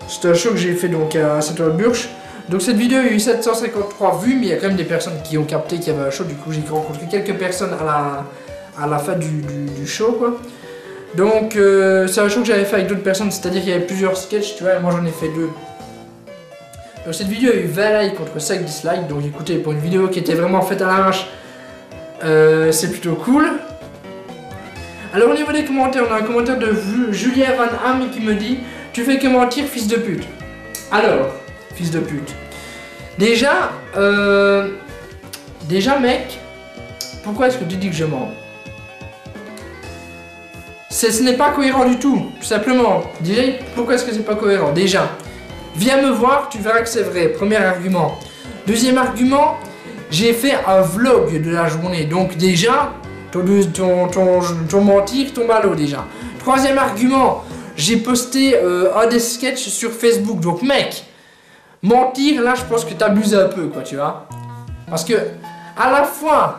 c'est un show que j'ai fait donc à Saint-Ouen-Burge. Donc cette vidéo a eu 753 vues, mais il y a quand même des personnes qui ont capté qu'il y avait un show. Du coup, j'ai rencontré quelques personnes à la fin du show, quoi. Donc c'est un show que j'avais fait avec d'autres personnes, c'est-à-dire qu'il y avait plusieurs sketchs, tu vois, et moi j'en ai fait 2. Donc cette vidéo a eu 20 likes contre 5 dislikes, donc écoutez, pour une vidéo qui était vraiment faite à l'arrache, c'est plutôt cool. Alors au niveau des commentaires, on a un commentaire de Julien Van Ham qui me dit « Tu fais que mentir, fils de pute ». Alors, fils de pute. Déjà mec, pourquoi est-ce que tu dis que je mens? Ce n'est pas cohérent du tout, tout simplement. Déjà, pourquoi est-ce que c'est pas cohérent? Déjà, viens me voir, tu verras que c'est vrai, premier argument. Deuxième argument, j'ai fait un vlog de la journée, donc déjà, ton mentir tombe à l'eau déjà. Troisième argument, j'ai posté un des sketchs sur Facebook, donc mec, mentir, là je pense que t'abuses un peu, quoi, tu vois. Parce que, à la fois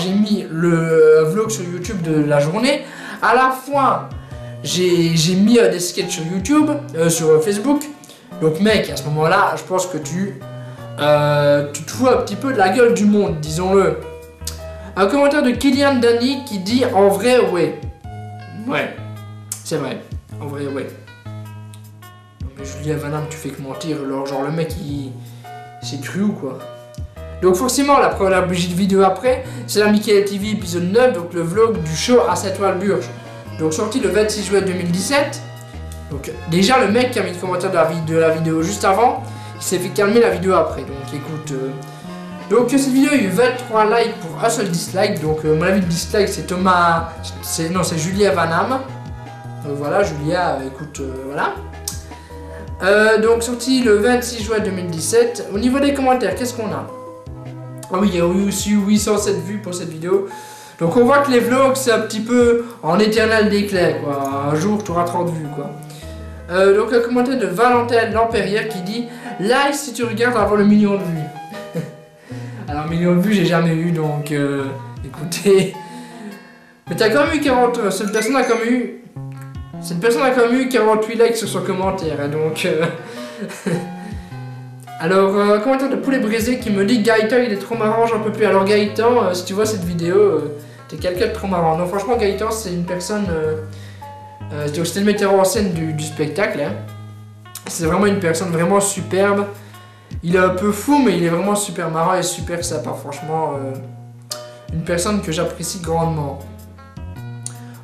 j'ai mis le vlog sur YouTube de la journée, à la fois j'ai mis des sketchs sur YouTube, sur Facebook. Donc mec, à ce moment-là, je pense que tu te fous un petit peu de la gueule du monde, disons-le. Un commentaire de Kylian Dany qui dit en vrai ouais. Ouais, c'est vrai, en vrai ouais. Non mais Julien Van Ham, tu fais que mentir, genre le mec il c'est cru ou quoi? Donc forcément la première vidéo après, c'est la Michael TV épisode 9, donc le vlog du show à Saint-Ouen-Burge. Donc sorti le 26 juin 2017. Donc déjà le mec qui a mis le commentaire de la vidéo juste avant, il s'est fait calmer la vidéo après. Donc écoute, donc cette vidéo a eu 23 likes pour un seul dislike. Donc mon avis de dislike c'est Thomas, c'est Julien Van Ham. Voilà Julia, écoute, voilà. Donc sorti le 26 juin 2017. Au niveau des commentaires, qu'est-ce qu'on a? Ah oui, il y a eu aussi 807 vues pour cette vidéo. Donc on voit que les vlogs c'est un petit peu en éternel déclin quoi. Un jour tu auras 30 vues quoi. Donc un commentaire de Valentin Lampérière qui dit « Like si tu regardes avant le million de vues ». Alors million de vues j'ai jamais eu donc écoutez. Mais t'as quand même eu 40... Cette personne a quand même eu 48 likes sur son commentaire hein, donc... Alors, un commentaire de poulet brisé qui me dit Gaëtan il est trop marrant, j'en peux plus. Alors Gaëtan, si tu vois cette vidéo, t'es quelqu'un de trop marrant. Non franchement Gaëtan c'est une personne Donc c'était le metteur en scène du spectacle. Hein. C'est vraiment une personne vraiment superbe. Il est un peu fou, mais il est vraiment super marrant et super sympa. Franchement, une personne que j'apprécie grandement.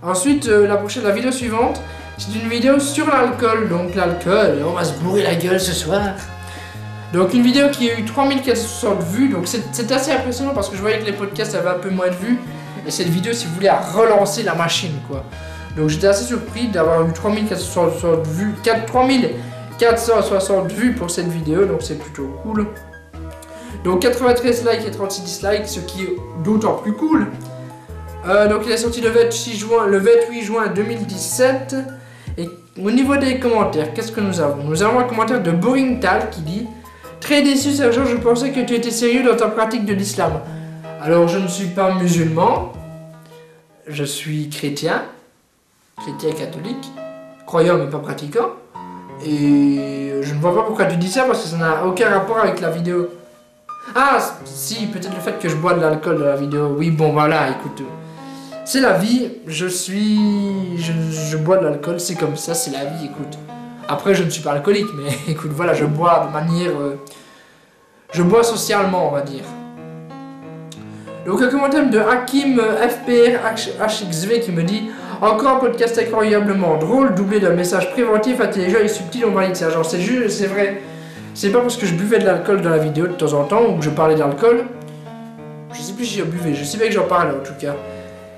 Ensuite, la vidéo suivante, c'est une vidéo sur l'alcool. Donc l'alcool, on va se bourrer la gueule ce soir. Donc une vidéo qui a eu 3460 vues. Donc c'est assez impressionnant parce que je voyais que les podcasts avaient un peu moins de vues. Et cette vidéo, si vous voulez, a relancé la machine, quoi. Donc j'étais assez surpris d'avoir eu 3460 vues, 3460 vues pour cette vidéo, donc c'est plutôt cool. Donc 93 likes et 36 dislikes, ce qui est d'autant plus cool. Donc il est sorti le 28 juin 2017. Et au niveau des commentaires, qu'est-ce que nous avons? Nous avons un commentaire de Boringtal qui dit: très déçu Sergent, je pensais que tu étais sérieux dans ta pratique de l'islam. Alors je ne suis pas musulman, je suis chrétien catholique, croyant mais pas pratiquant. Et je ne vois pas pourquoi tu dis ça parce que ça n'a aucun rapport avec la vidéo. Ah si, peut-être le fait que je bois de l'alcool dans la vidéo. Oui bon voilà, écoute, c'est la vie, je bois de l'alcool, c'est comme ça, c'est la vie, écoute. Après je ne suis pas alcoolique mais écoute voilà, je bois de manière... je bois socialement on va dire. Donc un commentaire de Hakim FPR-HXV qui me dit: encore un podcast incroyablement drôle, doublé d'un message préventif, intelligent et subtil, on valide ça. Genre c'est juste, c'est vrai. C'est pas parce que je buvais de l'alcool dans la vidéo de temps en temps, ou que je parlais d'alcool. Je sais plus si j'en buvais, je savais que j'en parlais en tout cas.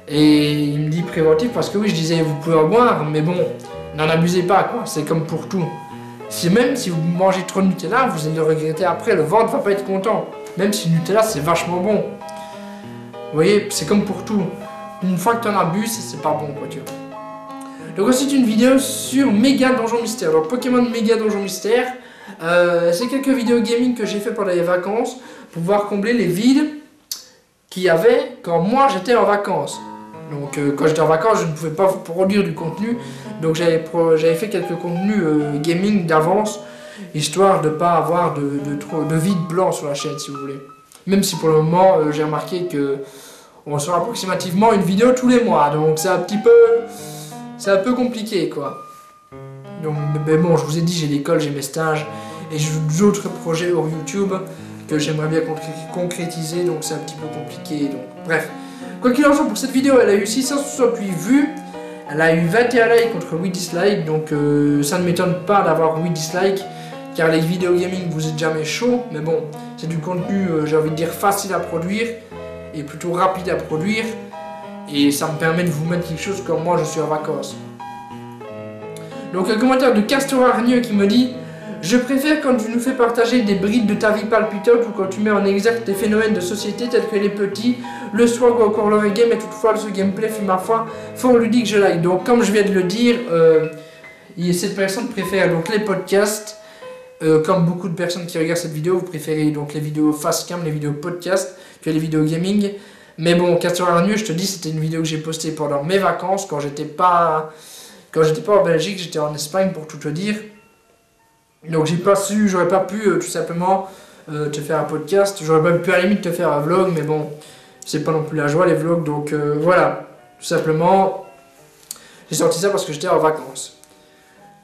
Et il me dit préventif parce que oui, je disais vous pouvez en boire, mais bon, n'en abusez pas quoi, c'est comme pour tout. Même si vous mangez trop de Nutella, vous allez le regretter après, le ventre va pas être content. Même si le Nutella c'est vachement bon. Vous voyez, c'est comme pour tout. Une fois que tu en abuses, c'est pas bon quoi, tu vois. Donc ensuite une vidéo sur Méga Donjon Mystère. Donc Pokémon Méga Donjon Mystère. C'est quelques vidéos gaming que j'ai fait pendant les vacances pour pouvoir combler les vides qu'il y avait quand moi j'étais en vacances. Donc quand j'étais en vacances, je ne pouvais pas produire du contenu. Donc j'avais fait quelques contenus gaming d'avance, histoire de ne pas avoir de vide blanc sur la chaîne si vous voulez. Même si pour le moment j'ai remarqué que on sort approximativement une vidéo tous les mois, donc c'est un peu compliqué quoi. Donc mais bon, je vous ai dit, j'ai l'école, j'ai mes stages et j'ai d'autres projets hors YouTube que j'aimerais bien concrétiser, donc c'est un petit peu compliqué. Donc bref, quoi qu'il en soit, pour cette vidéo, elle a eu 668 vues, elle a eu 21 likes contre 8 dislikes, donc ça ne m'étonne pas d'avoir 8 dislikes. Car les vidéos gaming, vous êtes jamais chaud, mais bon, c'est du contenu, j'ai envie de dire, facile à produire et plutôt rapide à produire, et ça me permet de vous mettre quelque chose comme moi je suis en vacances. Donc un commentaire de Castor Hargneux qui me dit: je préfère quand tu nous fais partager des brides de ta vie palpitante ou quand tu mets en exergue des phénomènes de société tels que les petits, le swag ou encore le reggae, mais toutefois ce gameplay fut ma foi fort ludique, je like. Donc comme je viens de le dire, cette personne préfère donc les podcasts. Comme beaucoup de personnes qui regardent cette vidéo, vous préférez donc les vidéos face cam, les vidéos podcast, que les vidéos gaming. Mais bon, Castor Hargneux, je te dis, c'était une vidéo que j'ai postée pendant mes vacances, quand j'étais pas en Belgique, j'étais en Espagne pour tout te dire. Donc j'aurais pas pu tout simplement te faire un podcast, j'aurais pas pu à la limite te faire un vlog, mais bon, c'est pas non plus la joie les vlogs, donc voilà, tout simplement, j'ai sorti ça parce que j'étais en vacances.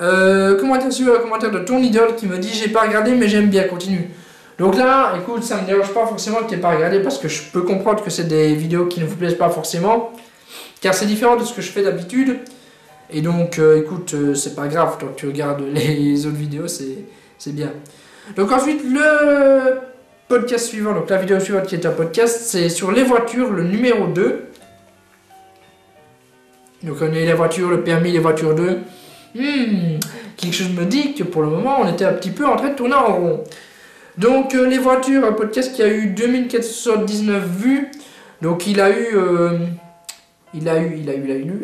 Commentaire de ton idole qui me dit: j'ai pas regardé mais j'aime bien, continue. Donc là, écoute, ça me dérange pas forcément que tu n'aies pas regardé parce que je peux comprendre que c'est des vidéos qui ne vous plaisent pas forcément, car c'est différent de ce que je fais d'habitude. Et donc, écoute, c'est pas grave, tant que tu regardes les autres vidéos, c'est bien. Donc ensuite, le podcast suivant, donc la vidéo suivante qui est un podcast, c'est sur les voitures, le numéro 2. Donc on a les voitures, le permis, les voitures 2. Quelque chose me dit que pour le moment on était un petit peu en train de tourner en rond. Donc les voitures, un podcast qui a eu 2479 vues. Donc il a eu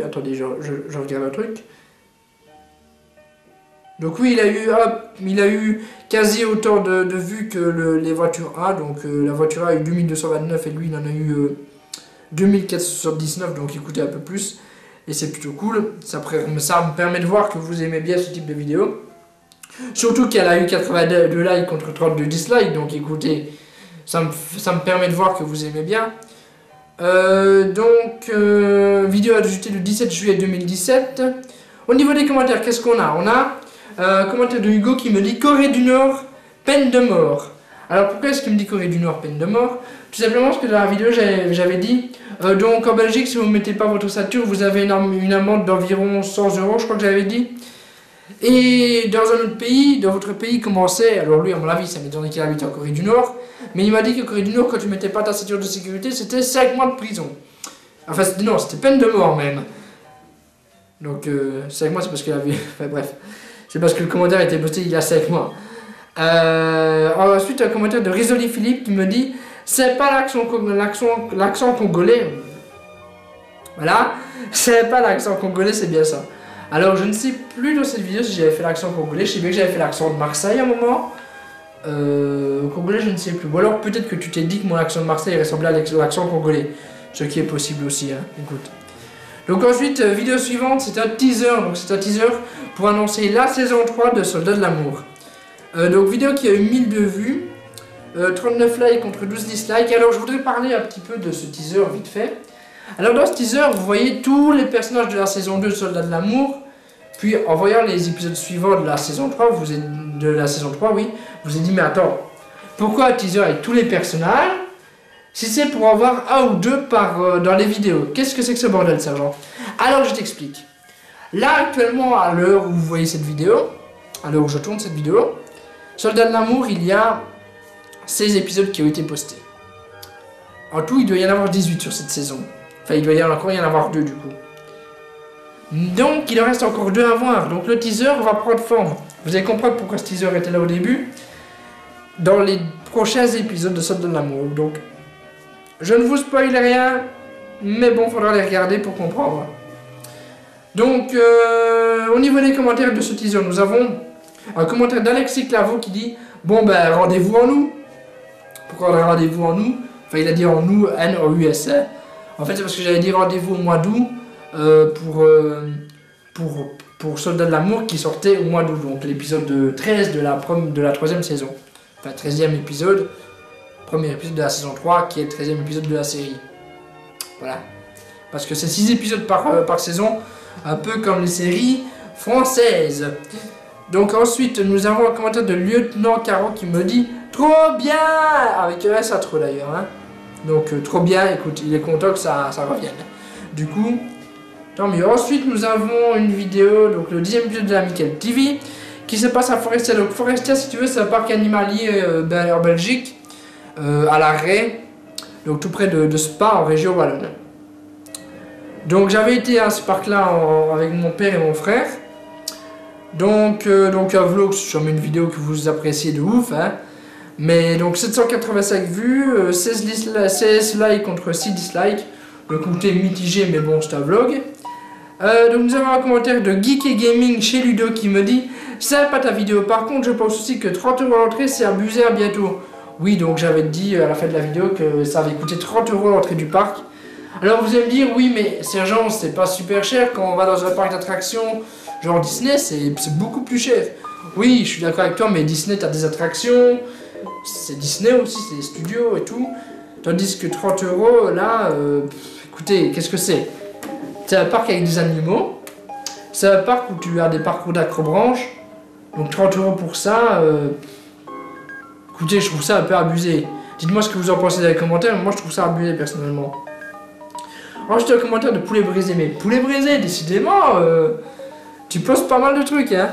attendez, je regarde un truc. Donc oui, il a eu quasi autant de vues que les voitures A. Donc la voiture A a eu 2229 et lui il en a eu 2479, donc écoutez un peu plus. Et c'est plutôt cool, ça me permet de voir que vous aimez bien ce type de vidéo. Surtout qu'elle a eu 82 likes contre 32 dislikes, donc écoutez, ça me permet de voir que vous aimez bien. Vidéo ajoutée le 17 juillet 2017. Au niveau des commentaires, qu'est-ce qu'on a? On a un commentaire de Hugo qui me dit Corée du Nord, peine de mort. Alors pourquoi est-ce qu'il me dit Corée du Nord, peine de mort? Tout simplement parce que dans la vidéo j'avais dit donc en Belgique, si vous ne mettez pas votre ossature, vous avez une amende d'environ 100 €, je crois que j'avais dit. Et dans un autre pays, dans votre pays, comment c'est? Alors lui, à mon avis, ça m'étonnerait qu'il habite en Corée du Nord. Mais il m'a dit que Corée du Nord, quand tu mettais pas ta ceinture de sécurité, c'était 5 mois de prison. Enfin, non, c'était peine de mort même. Donc, 5 mois, c'est parce qu'il avait... Enfin, bref. C'est parce que le commentaire a été posté il y a 5 mois. Ensuite, un commentaire de Risoli Philippe qui me dit c'est pas l'accent congolais. Voilà. C'est pas l'accent congolais, c'est bien ça. Alors, je ne sais plus dans cette vidéo si j'avais fait l'accent congolais. Je sais bien que j'avais fait l'accent de Marseille à un moment. Au congolais, je ne sais plus. Ou alors, peut-être que tu t'es dit que mon accent de Marseille ressemblait à l'accent congolais. Ce qui est possible aussi, hein. Écoute. Donc ensuite, vidéo suivante, c'est un teaser. Donc c'est un teaser pour annoncer la saison 3 de Soldats de l'amour. Donc vidéo qui a eu 1002 vues, 39 likes contre 12 dislikes. Alors je voudrais parler un petit peu de ce teaser vite fait. Alors dans ce teaser, vous voyez tous les personnages de la saison 2 de Soldats de l'amour. Puis en voyant les épisodes suivants de la saison 3, vous êtes dit mais attends, pourquoi un teaser avec tous les personnages si c'est pour en voir un ou deux dans les vidéos? Qu'est-ce que c'est que ce bordel, sergent? Alors je t'explique. Là actuellement, à l'heure où vous voyez cette vidéo, à l'heure où je tourne cette vidéo, Soldats de l'amour, il y a 16 épisodes qui ont été postés. En tout, il doit y en avoir 18 sur cette saison. Enfin, il doit encore y en avoir 2 du coup. Donc, il en reste encore 2 à voir. Donc, le teaser va prendre forme. Vous allez comprendre pourquoi ce teaser était là au début. Dans les prochains épisodes de Soldats de l'amour. Donc, je ne vous spoil rien. Mais bon, il faudra les regarder pour comprendre. Donc, au niveau des commentaires de ce teaser, nous avons un commentaire d'Alexis Claveau qui dit bon ben rendez-vous en nous. Pourquoi on a rendez-vous en nous? Enfin il a dit en nous, N-O-U-S. En fait c'est parce que j'avais dit rendez-vous au mois d'août pour Soldats de l'amour qui sortait au mois d'août. Donc l'épisode 13 de la 3e saison. Enfin 13e épisode. Premier épisode de la saison 3 qui est le 13e épisode de la série. Voilà. Parce que c'est 6 épisodes par saison. Un peu comme les séries françaises. Donc ensuite, nous avons un commentaire de Lieutenant Caro qui me dit « Trop bien !» Avec un S à trop d'ailleurs. Hein. Donc trop bien, écoute, il est content que ça revienne. Du coup, tant mieux. Ensuite, nous avons une vidéo, donc le 10e épisode de la Michael TV, qui se passe à Forestia. Donc Forestia, si tu veux, c'est un parc animalier en Belgique, à La Raye, donc tout près de Spa, en région wallonne. Donc j'avais été à ce parc-là avec mon père et mon frère. Donc un vlog, c'est sûrement une vidéo que vous appréciez de ouf, hein. Mais donc 785 vues, 16 likes contre 6 dislikes. Le compte est mitigé, mais bon, c'est un vlog. Donc nous avons un commentaire de Geek et Gaming chez Ludo qui me dit « C'est pas ta vidéo, par contre je pense aussi que 30 € l'entrée c'est abusé à bientôt. » Oui, donc j'avais dit à la fin de la vidéo que ça avait coûté 30 € l'entrée du parc. Alors vous allez me dire, oui mais sergent, c'est pas super cher quand on va dans un parc d'attractions genre Disney, c'est beaucoup plus cher. Oui, je suis d'accord avec toi, mais Disney t'as des attractions, c'est Disney aussi, c'est des studios et tout. Tandis que 30 € là, écoutez, qu'est-ce que c'est? C'est un parc avec des animaux, c'est un parc où tu as des parcours d'acrobranche, donc 30 € pour ça, écoutez, je trouve ça un peu abusé. Dites-moi ce que vous en pensez dans les commentaires, moi je trouve ça abusé personnellement. Ensuite un commentaire de Poulet Brisé, mais Poulet Brisé, décidément, tu postes pas mal de trucs, hein.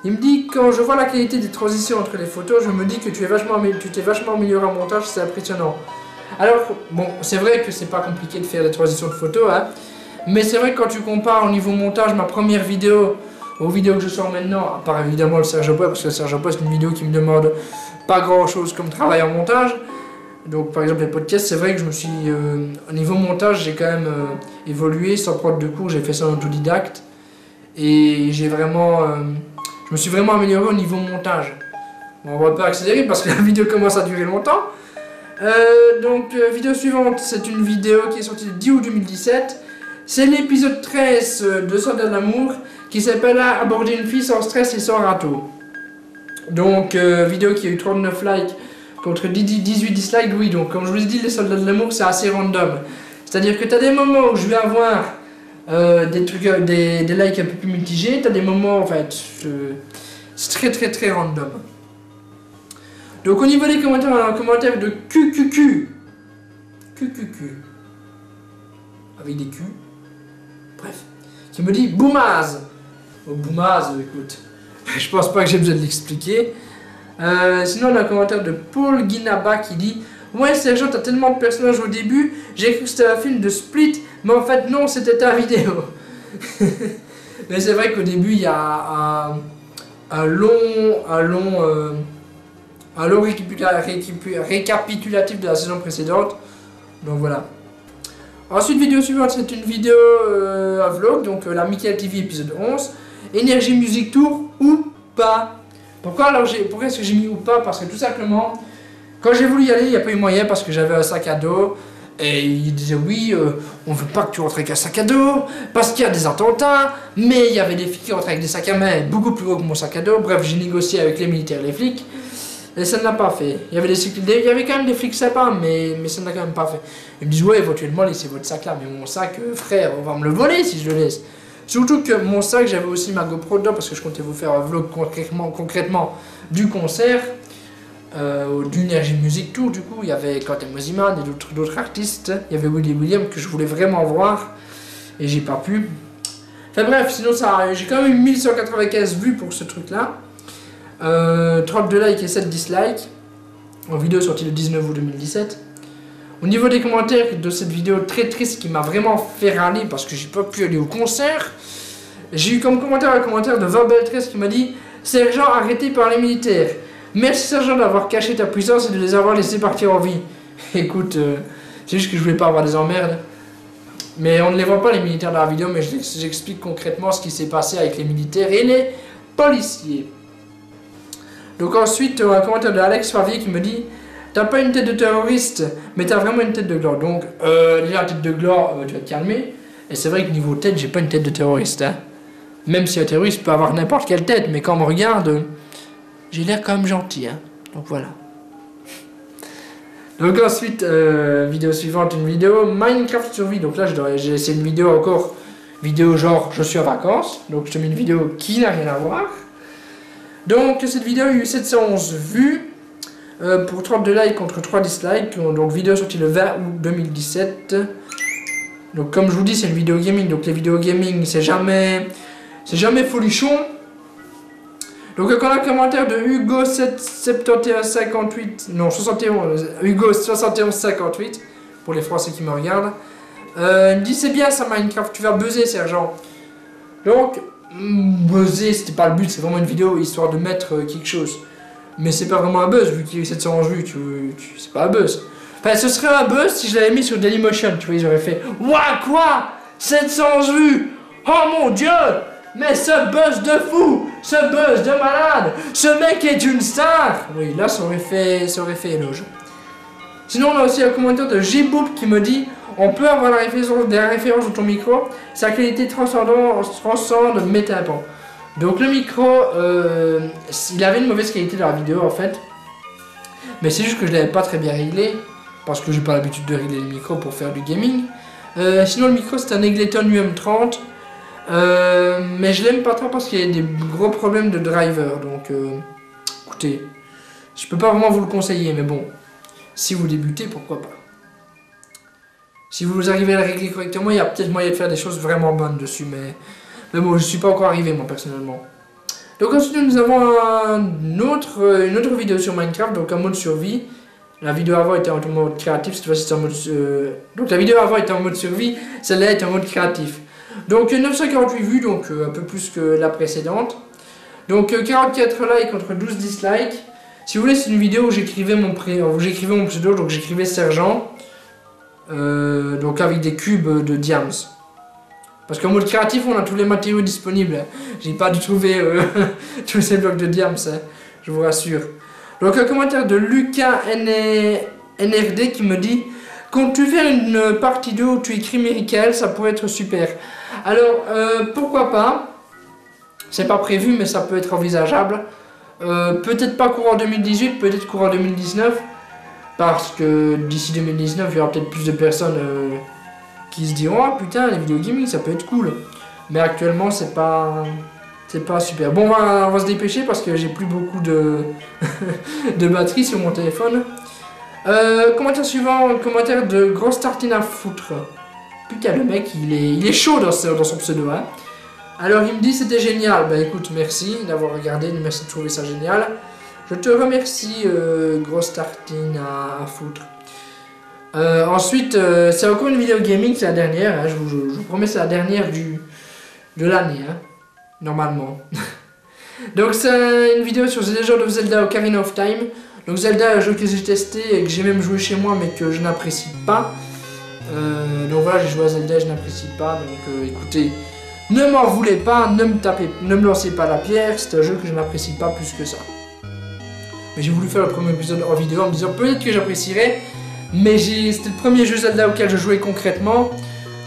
Il me dit, quand je vois la qualité des transitions entre les photos, je me dis que tu t'es vachement amélioré en montage, c'est impressionnant. Alors, bon, c'est vrai que c'est pas compliqué de faire des transitions de photos, hein. Mais c'est vrai que quand tu compares au niveau montage ma première vidéo aux vidéos que je sors maintenant, à part évidemment le Serge Bois, parce que le Serge Bois c'est une vidéo qui me demande pas grand chose comme travail en montage. Donc par exemple les podcasts, c'est vrai que je me suis, au niveau montage, j'ai quand même évolué sans prendre de cours, j'ai fait ça en autodidacte. Et j'ai vraiment, je me suis vraiment amélioré au niveau montage. Bon, on va pas accélérer parce que la vidéo commence à durer longtemps. Vidéo suivante, c'est une vidéo qui est sortie le 10 août 2017. C'est l'épisode 13 de Soldats de l'amour qui s'appelle Aborder une fille sans stress et sans râteau. Donc vidéo qui a eu 39 likes contre 18 dislikes, oui. Donc comme je vous ai dit, les Soldats de l'amour c'est assez random. C'est-à-dire que tu as des moments où je vais avoir des trucs, des likes un peu plus mitigés, t'as des moments, en fait, c'est très random. Donc au niveau des commentaires, on a un commentaire de QQQ. Avec des Q. Bref. Qui me dit Boumaz. Oh, Boumaz, écoute. Je pense pas que j'ai besoin de l'expliquer. Sinon, on a un commentaire de Paul Guinaba qui dit ouais, Sergent, t'as tellement de personnages au début, j'ai cru que c'était un film de Split, mais en fait, non, c'était ta vidéo. Mais c'est vrai qu'au début, il y a un long récapitulatif de la saison précédente. Donc voilà. Ensuite, vidéo suivante, c'est une vidéo, un vlog, donc la Michael TV épisode 11. Énergie Music Tour ou pas. Pourquoi est-ce que j'ai mis ou pas? Parce que tout simplement, quand j'ai voulu y aller, il n'y a pas eu moyen parce que j'avais un sac à dos. Et ils disaient oui, on veut pas que tu rentres avec un sac à dos, parce qu'il y a des attentats, mais il y avait des flics qui rentraient avec des sacs à main beaucoup plus gros que mon sac à dos. Bref, j'ai négocié avec les militaires et les flics, et ça ne l'a pas fait. Il y avait quand même des flics sympas, mais ça ne l'a quand même pas fait. Ils me disent ouais, éventuellement laissez votre sac là, mais mon sac, frère, on va me le voler si je le laisse. Surtout que mon sac, j'avais aussi ma GoPro dedans, parce que je comptais vous faire un vlog concrètement du concert. D'Energy Music Tour, du coup, il y avait Quentin Mosiman et d'autres artistes. Il y avait Willy William que je voulais vraiment voir et j'ai pas pu. Enfin bref, sinon j'ai quand même eu 1195 vues pour ce truc là. 32 likes et 7 dislikes. En vidéo sortie le 19 août 2017. Au niveau des commentaires de cette vidéo très triste qui m'a vraiment fait râler parce que j'ai pas pu aller au concert, j'ai eu comme commentaire un commentaire de Vabel13 qui m'a dit Sergent arrêté par les militaires. Merci Sergent d'avoir caché ta puissance et de les avoir laissés partir en vie. Écoute, c'est juste que je voulais pas avoir des emmerdes. Mais on ne les voit pas les militaires dans la vidéo, mais j'explique concrètement ce qui s'est passé avec les militaires et les policiers. Donc ensuite, un commentaire de Alex Favier qui me dit t'as pas une tête de terroriste, mais t'as vraiment une tête de gloire. Donc, déjà la tête de gloire, tu vas te calmer. Et c'est vrai que niveau tête, j'ai pas une tête de terroriste. Hein. Même si un terroriste peut avoir n'importe quelle tête, mais quand on me regarde... j'ai l'air quand même gentil, hein. Donc voilà. Donc ensuite, vidéo suivante, une vidéo Minecraft survie. Donc là, j'ai essayé une vidéo encore, vidéo genre je suis en vacances. Donc je te mets une vidéo qui n'a rien à voir. Donc cette vidéo a eu 711 vues pour 32 likes contre 3 dislikes. Donc vidéo sortie le 20 août 2017. Donc comme je vous dis, c'est une vidéo gaming. Donc les vidéos gaming, c'est jamais folichon. Donc on a un commentaire de Hugo 7158, non 71, Hugo 7158 pour les Français qui me regardent. Il me dit c'est bien ça Minecraft, tu vas buzzer Sergent. Donc buzzer c'était pas le but, c'est vraiment une vidéo histoire de mettre quelque chose. Mais c'est pas vraiment un buzz vu qu'il y a eu 711 vues, c'est pas un buzz. Enfin ce serait un buzz si je l'avais mis sur Dailymotion, tu vois ils auraient fait ouah quoi 711 vues, oh mon dieu. Mais ce buzz de fou, ce buzz de malade, ce mec est une star. Oui, là, ça aurait fait éloge. Sinon, on a aussi un commentaire de Gboop qui me dit on peut avoir la référence de ton micro, sa qualité transcende mes tympans. Donc le micro, il avait une mauvaise qualité dans la vidéo en fait. Mais c'est juste que je l'avais pas très bien réglé, parce que j'ai pas l'habitude de régler le micro pour faire du gaming. Sinon, le micro, c'est un Egleton UM30. Mais je l'aime pas trop parce qu'il y a des gros problèmes de driver, donc écoutez, je peux pas vraiment vous le conseiller, mais bon, si vous débutez, pourquoi pas. Si vous arrivez à le régler correctement, il y a peut-être moyen de faire des choses vraiment bonnes dessus, mais bon, je suis pas encore arrivé moi personnellement. Donc ensuite nous avons une autre vidéo sur Minecraft, donc en mode survie. La vidéo avant était en mode créatif, cette fois-ci c'est en mode... Donc la vidéo avant était en mode survie, celle-là est en mode créatif. Donc 948 vues, donc un peu plus que la précédente. Donc 44 likes contre 12 dislikes. Si vous voulez, c'est une vidéo où j'écrivais mon pseudo, donc j'écrivais Sergent. Donc avec des cubes de diams. Parce qu'en mode créatif, on a tous les matériaux disponibles. J'ai pas dû trouver tous ces blocs de diams, hein, je vous rassure. Donc un commentaire de Lucas NRD qui me dit comptes-tu faire une partie 2 où tu écris Miracle, ça pourrait être super. Alors, pourquoi pas. C'est pas prévu, mais ça peut être envisageable. Peut-être pas courant 2018, peut-être courant 2019. Parce que d'ici 2019, il y aura peut-être plus de personnes qui se diront ah putain les vidéos gaming ça peut être cool. Mais actuellement c'est pas super. Bon on va se dépêcher parce que j'ai plus beaucoup de de batterie sur mon téléphone. Commentaire suivant, commentaire de grosse tartine à foutre. Putain le mec il est chaud dans son pseudo hein. Alors il me dit c'était génial. Bah écoute merci d'avoir regardé, merci de trouver ça génial. Je te remercie grosse tartine à foutre. Ensuite c'est encore une vidéo gaming, c'est la dernière, hein, je vous promets c'est la dernière de l'année, hein, normalement. Donc c'est une vidéo sur The Legend of Zelda Ocarina of Time. Donc Zelda, un jeu que j'ai testé et que j'ai même joué chez moi mais que je n'apprécie pas. Donc voilà, j'ai joué à Zelda et je n'apprécie pas, donc écoutez, ne m'en voulez pas, ne me lancez pas la pierre, c'est un jeu que je n'apprécie pas plus que ça. Mais j'ai voulu faire le premier épisode en vidéo en me disant peut-être que j'apprécierais, mais c'était le premier jeu Zelda auquel je jouais concrètement,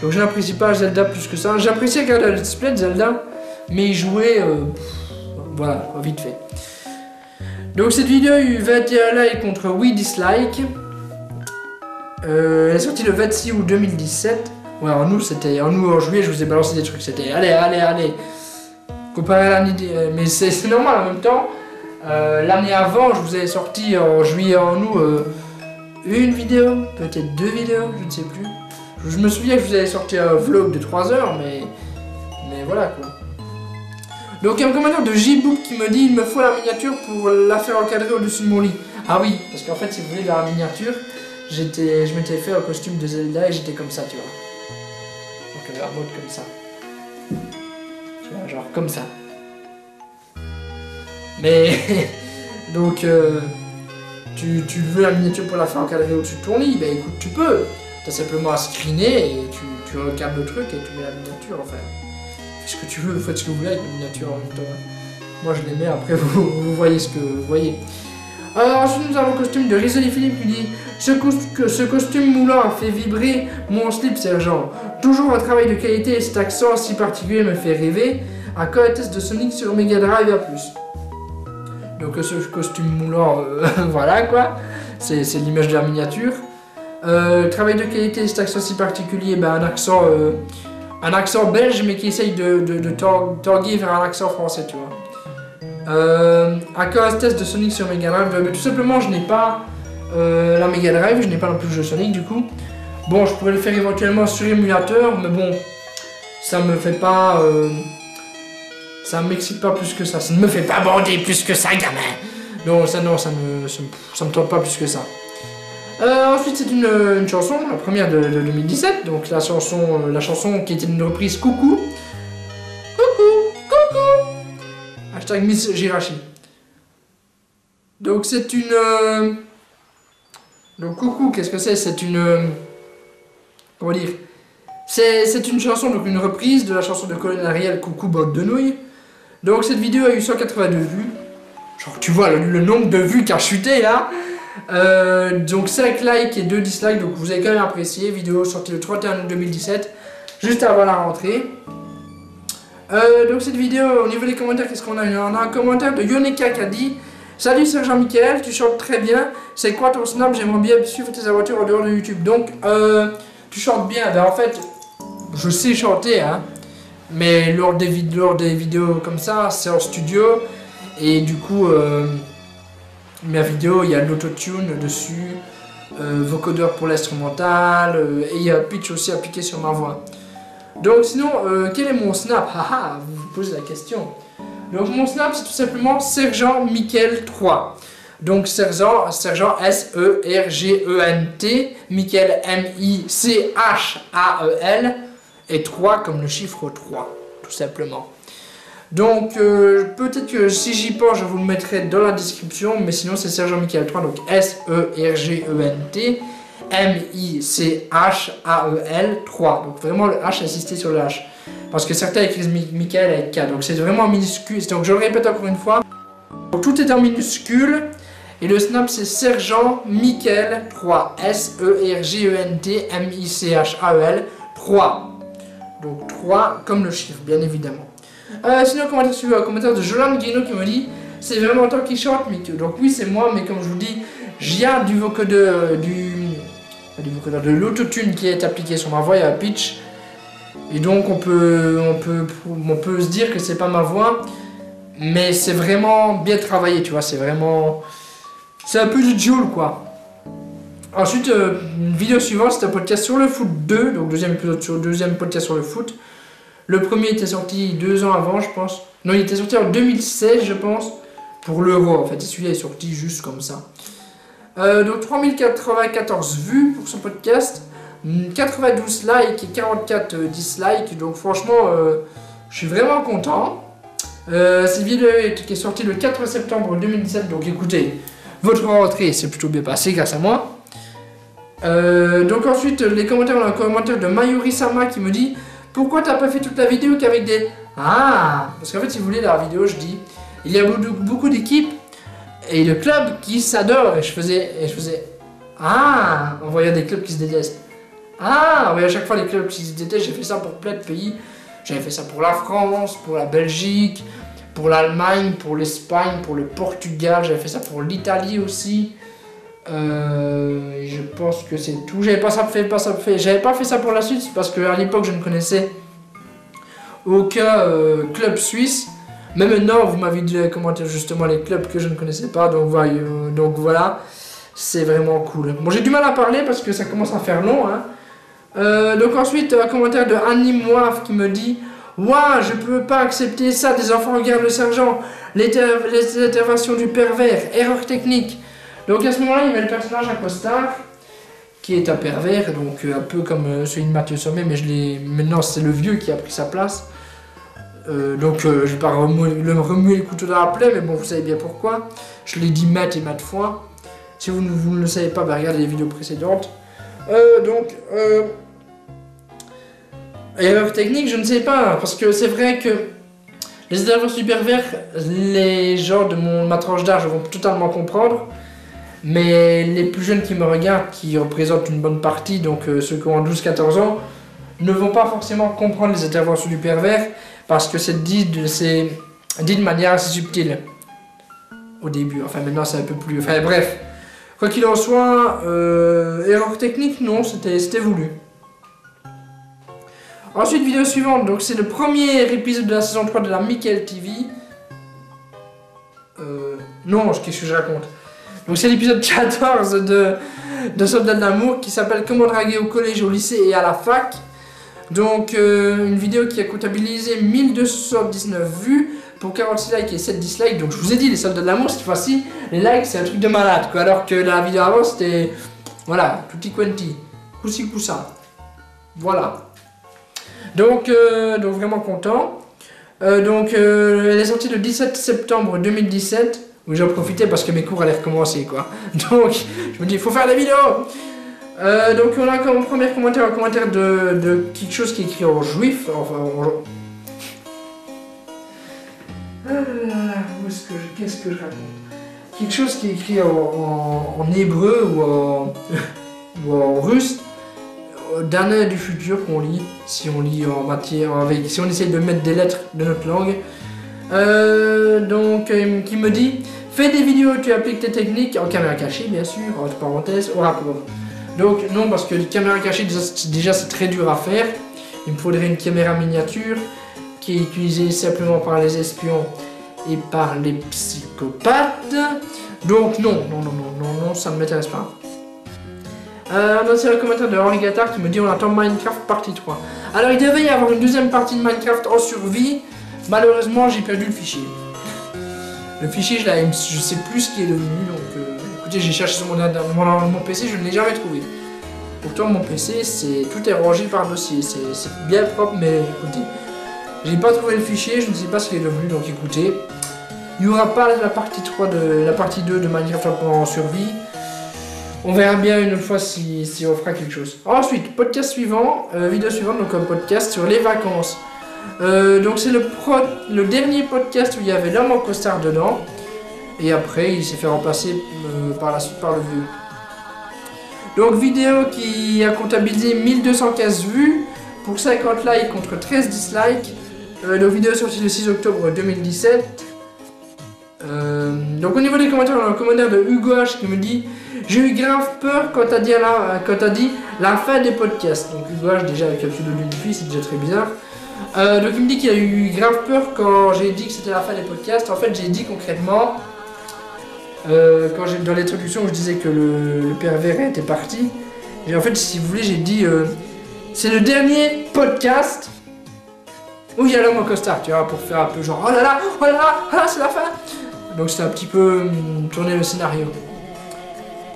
donc je n'apprécie pas Zelda plus que ça. J'apprécie regarder le display de Zelda, mais y jouer, voilà, vite fait. Donc cette vidéo a eu 21 likes contre 8 dislikes. Elle est sortie le 26 août 2017. Ouais, en août, en juillet, je vous ai balancé des trucs, c'était allez. Comparé à l'année, mais c'est normal en même temps. L'année avant, je vous avais sorti en juillet, en août, une vidéo, peut-être 2 vidéos, je ne sais plus. Je me souviens que je vous avais sorti un vlog de 3 heures, mais voilà quoi. Donc il y a un commentaire de J-Book qui me dit il me faut la miniature pour la faire encadrer au-dessus de mon lit. Ah oui, parce qu'en fait si vous voulez dans la miniature, je m'étais fait un costume de Zelda et j'étais comme ça, tu vois. Donc en mode comme ça. Tu vois, genre comme ça. Mais donc tu veux la miniature pour la faire encadrer au-dessus de ton lit, ben écoute tu peux. T'as simplement à screener et tu recadres le truc et tu mets la miniature enfin. Fais ce que tu veux, faites ce que vous voulez avec la miniature en même temps. Moi je les mets, après vous voyez ce que vous voyez. Alors ensuite nous avons le costume de Rizoli Philippe qui dit ce costume moulant a fait vibrer mon slip sergent. Toujours un travail de qualité et cet accent si particulier me fait rêver. À quoi un test de Sonic sur Mega Drive à plus. Donc ce costume moulant, voilà quoi, c'est l'image de la miniature. Travail de qualité et cet accent si particulier, ben, un accent belge mais qui essaye de tanguer vers un accent français, tu vois. À quoi un test de Sonic sur Mega Drive, mais tout simplement je n'ai pas la Mega Drive, je n'ai pas non plus le jeu Sonic du coup. Bon, je pourrais le faire éventuellement sur émulateur, mais bon, ça me fait pas... ça m'excite pas plus que ça, ça ne me fait pas bander plus que ça, gamin. Non, ça me tente pas plus que ça. Ensuite, c'est une chanson, la première de 2017, donc la chanson qui était une reprise Coucou. Coucou. Hashtag Miss Jirachi. Donc c'est une... Donc Coucou, qu'est-ce que c'est? C'est une... Comment dire? C'est une chanson, donc une reprise de la chanson de Colonel Ariel, Coucou botte de nouilles. Donc cette vidéo a eu 182 vues. Genre tu vois le nombre de vues qui a chuté là. Donc 5 likes et 2 dislikes, donc vous avez quand même apprécié. Vidéo sortie le 31 août 2017, juste avant la rentrée. Donc cette vidéo, au niveau des commentaires, qu'est-ce qu'on a eu? On a un commentaire de Yoneka qui a dit: salut Sergent Michael, tu chantes très bien. C'est quoi ton snap? J'aimerais bien suivre tes aventures en dehors de YouTube. Donc tu chantes bien. Ben, en fait, je sais chanter, hein. Mais lors des vidéos comme ça, c'est en studio. Et du coup, ma vidéo, il y a de l'autotune dessus, vocodeur pour l'instrumental, et il y a un pitch aussi appliqué sur ma voix. Donc sinon, quel est mon snap? Haha, vous vous posez la question. Donc mon snap, c'est tout simplement Sergent Michael 3. Donc Sergent S-E-R-G-E-N-T, Michael M-I-C-H-A-E-L, et 3 comme le chiffre 3, tout simplement. Donc peut-être que si j'y pense, je vous le mettrai dans la description, mais sinon c'est Sergent Michael 3, donc S-E-R-G-E-N-T, M-I-C-H-A-E-L 3. Donc vraiment le H, insistez sur le H. Parce que certains écrivent Michael avec K, donc c'est vraiment minuscule. Donc je le répète encore une fois. Donc tout est en minuscule. Et le snap c'est Sergent Michael 3. S-E-R-G-E-N-T M-I-C-H-A-E-L 3. Donc 3 comme le chiffre, bien évidemment. Sinon, commentaire suivant, un commentaire de Jolande Guénaud qui me dit: c'est vraiment toi qui chante, Mick. Donc oui, c'est moi, mais comme je vous dis, j'ai du vocodeur, de l'autotune qui est appliqué sur ma voix, il y a pitch. Et donc on peut se dire que c'est pas ma voix, mais c'est vraiment bien travaillé, tu vois, c'est un peu du Joule quoi. Ensuite, une vidéo suivante, c'est un podcast sur le foot 2, donc deuxième podcast sur le foot. Le premier était sorti 2 ans avant, je pense. Non, il était sorti en 2016, je pense, pour l'Euro. En fait, celui-là est sorti juste comme ça. Donc 3094 vues pour ce podcast, 92 likes et 44 dislikes. Donc franchement, je suis vraiment content. Cette vidéo qui est sortie le 4 septembre 2017. Donc écoutez, votre rentrée s'est plutôt bien passée grâce à moi. Donc ensuite, les commentaires, on a un commentaire de Mayuri Sama qui me dit: pourquoi t'as pas fait toute la vidéo qu'avec des... Ah, parce qu'en fait, si vous voulez, dans la vidéo, je dis, il y a beaucoup d'équipes et de clubs qui s'adorent. Et je faisais, ah, en voyant des clubs qui se détestent. Ah, oui, à chaque fois, les clubs qui se détestent, j'ai fait ça pour plein de pays. J'avais fait ça pour la France, pour la Belgique, pour l'Allemagne, pour l'Espagne, pour le Portugal. J'avais fait ça pour l'Italie aussi. Je pense que c'est tout. J'avais pas fait ça pour la Suisse parce qu'à l'époque je ne connaissais aucun club suisse. Mais maintenant vous m'avez dit commenter justement les clubs que je ne connaissais pas. Donc voilà, c'est vraiment cool. Bon, j'ai du mal à parler parce que ça commence à faire long. Hein. Donc ensuite un commentaire de Annie Moif qui me dit: ouah, je peux pas accepter ça. Des enfants regardent le sergent. Les interventions du pervers. Erreur technique. Donc à ce moment-là, il y avait le personnage à costard, qui est un pervers, donc un peu comme celui de Mathieu Sommet, mais maintenant c'est le vieux qui a pris sa place. Donc je vais pas remuer le couteau dans la plaie, mais bon, vous savez bien pourquoi. Je l'ai dit maintes et maintes fois. Si vous ne le savez pas, bah, regardez les vidéos précédentes. Erreur technique, je ne sais pas, parce que c'est vrai que les interventions du pervers, les gens de ma tranche d'âge vont totalement comprendre. Mais les plus jeunes qui me regardent, qui représentent une bonne partie, donc ceux qui ont 12-14 ans, ne vont pas forcément comprendre les interventions du pervers parce que c'est dit de manière assez subtile au début. Enfin maintenant c'est un peu plus... Enfin bref, quoi qu'il en soit, erreur technique, non, c'était voulu. Ensuite, vidéo suivante, donc c'est le premier épisode de la saison 3 de la Michael TV. Non, qu'est-ce que je raconte? Donc c'est l'épisode 14 de Soldats de l'amour qui s'appelle Comment draguer au collège, au lycée et à la fac. Donc une vidéo qui a comptabilisé 1279 vues pour 46 likes et 7 dislikes. Donc je vous ai dit, les Soldats de l'amour, cette fois-ci, les likes c'est un truc de malade quoi. Alors que la vidéo avant c'était, voilà, tutti quanti, coussi coussa. Voilà. Donc vraiment content. Elle est sortie le 17 septembre 2017. Où j'en profitais parce que mes cours allaient recommencer quoi. Donc je me dis il faut faire des vidéos. Donc on a comme premier commentaire un commentaire de quelque chose qui est écrit en juif. Enfin qu'est-ce que je raconte? Quelque chose qui est écrit en hébreu ou en russe. D'année du futur qu'on lit, si on lit en matière, si on essaye de mettre des lettres de notre langue. Qui me dit: fais des vidéos, tu appliques tes techniques en caméra cachée, bien sûr, entre parenthèses, au rapport. Donc, non, parce que les caméras cachées, déjà c'est très dur à faire. Il me faudrait une caméra miniature qui est utilisée simplement par les espions et par les psychopathes. Donc, non, ça ne m'intéresse pas. C'est un commentaire de Henri Gattard qui me dit: on attend Minecraft partie 3. Alors, il devait y avoir une deuxième partie de Minecraft en survie. Malheureusement, j'ai perdu le fichier. Le fichier, je sais plus ce qui est devenu, donc écoutez, j'ai cherché sur mon PC, je ne l'ai jamais trouvé. Pourtant, mon PC, tout est rangé par dossier, c'est bien propre, mais écoutez, j'ai pas trouvé le fichier, je ne sais pas ce qui est devenu, donc écoutez, il n'y aura pas la partie 2 de Minecraft en survie. On verra bien une autre fois si on fera quelque chose. Ensuite, podcast suivant, vidéo suivante, donc un podcast sur les vacances. Donc c'est le dernier podcast où il y avait l'homme en costard dedans. Et après il s'est fait remplacer par la suite par le vieux. Donc vidéo qui a comptabilisé 1215 vues pour 50 likes contre 13 dislikes. Donc vidéo sortie le 6 octobre 2017. Donc au niveau des commentaires, on a un commentaire de Hugo H qui me dit: J'ai eu grave peur quand t'as dit la fin des podcasts. Donc Hugo déjà avec le pseudo d'une fille, c'est déjà très bizarre. Donc il me dit qu'il a eu grave peur quand j'ai dit que c'était la fin des podcasts. En fait j'ai dit concrètement, dans l'introduction où je disais que le pervers était parti. Et en fait si vous voulez j'ai dit c'est le dernier podcast où il y a l'homme en costard, tu vois, pour faire un peu genre oh là là, c'est la fin. Donc c'était un petit peu tourner le scénario.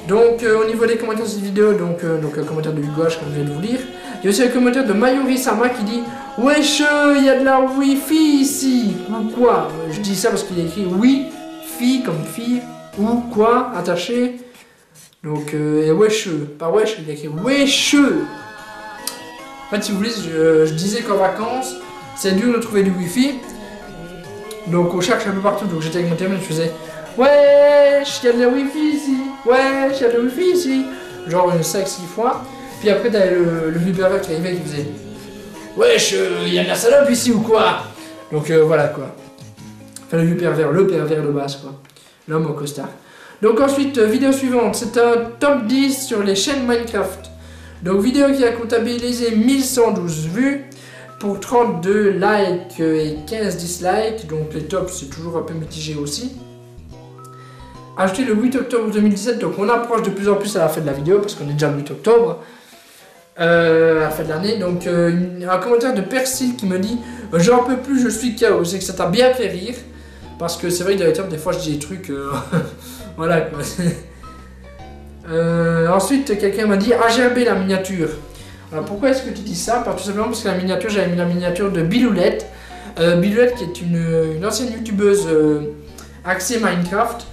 Donc au niveau des commentaires de cette vidéo, donc le commentaire de Hugo comme je viens de vous lire, il y a aussi un commentaire de Mayuri Sama qui dit wesh, il y a de la wifi ici, ou quoi. Je dis ça parce qu'il a écrit wi-fi comme fille, ou quoi, attaché. Donc et wesh, pas wesh, il a écrit wesh. En fait si vous voulez, je disais qu'en vacances, c'est dur de trouver du wifi. Donc on cherche un peu partout, donc j'étais avec mon téléphone et je faisais wesh, il y a de la wifi ici, wesh, il y a de la wifi ici, genre 5-6 fois. Puis après t'avais le vieux pervers qui arrivait qui faisait wesh, il y a de la salope ici ou quoi. Donc voilà quoi. Enfin le vieux pervers, le pervers de base quoi. L'homme au costard. Donc ensuite, vidéo suivante, c'est un top 10 sur les chaînes Minecraft. Donc vidéo qui a comptabilisé 1112 vues. Pour 32 likes et 15 dislikes, donc les tops c'est toujours un peu mitigé aussi. Acheté le 8 octobre 2017, donc on approche de plus en plus à la fin de la vidéo parce qu'on est déjà le 8 octobre, à la fin de l'année. Donc un commentaire de Persil qui me dit j'en peux plus, je suis KO. C'est que ça t'a bien fait rire parce que c'est vrai que dans les tops des fois je dis des trucs, voilà quoi. Ensuite quelqu'un m'a dit AGRB la miniature. Alors pourquoi est-ce que tu dis ça? Tout simplement parce que la miniature, j'avais mis la miniature de Biloulette. Biloulette qui est une ancienne youtubeuse axée Minecraft.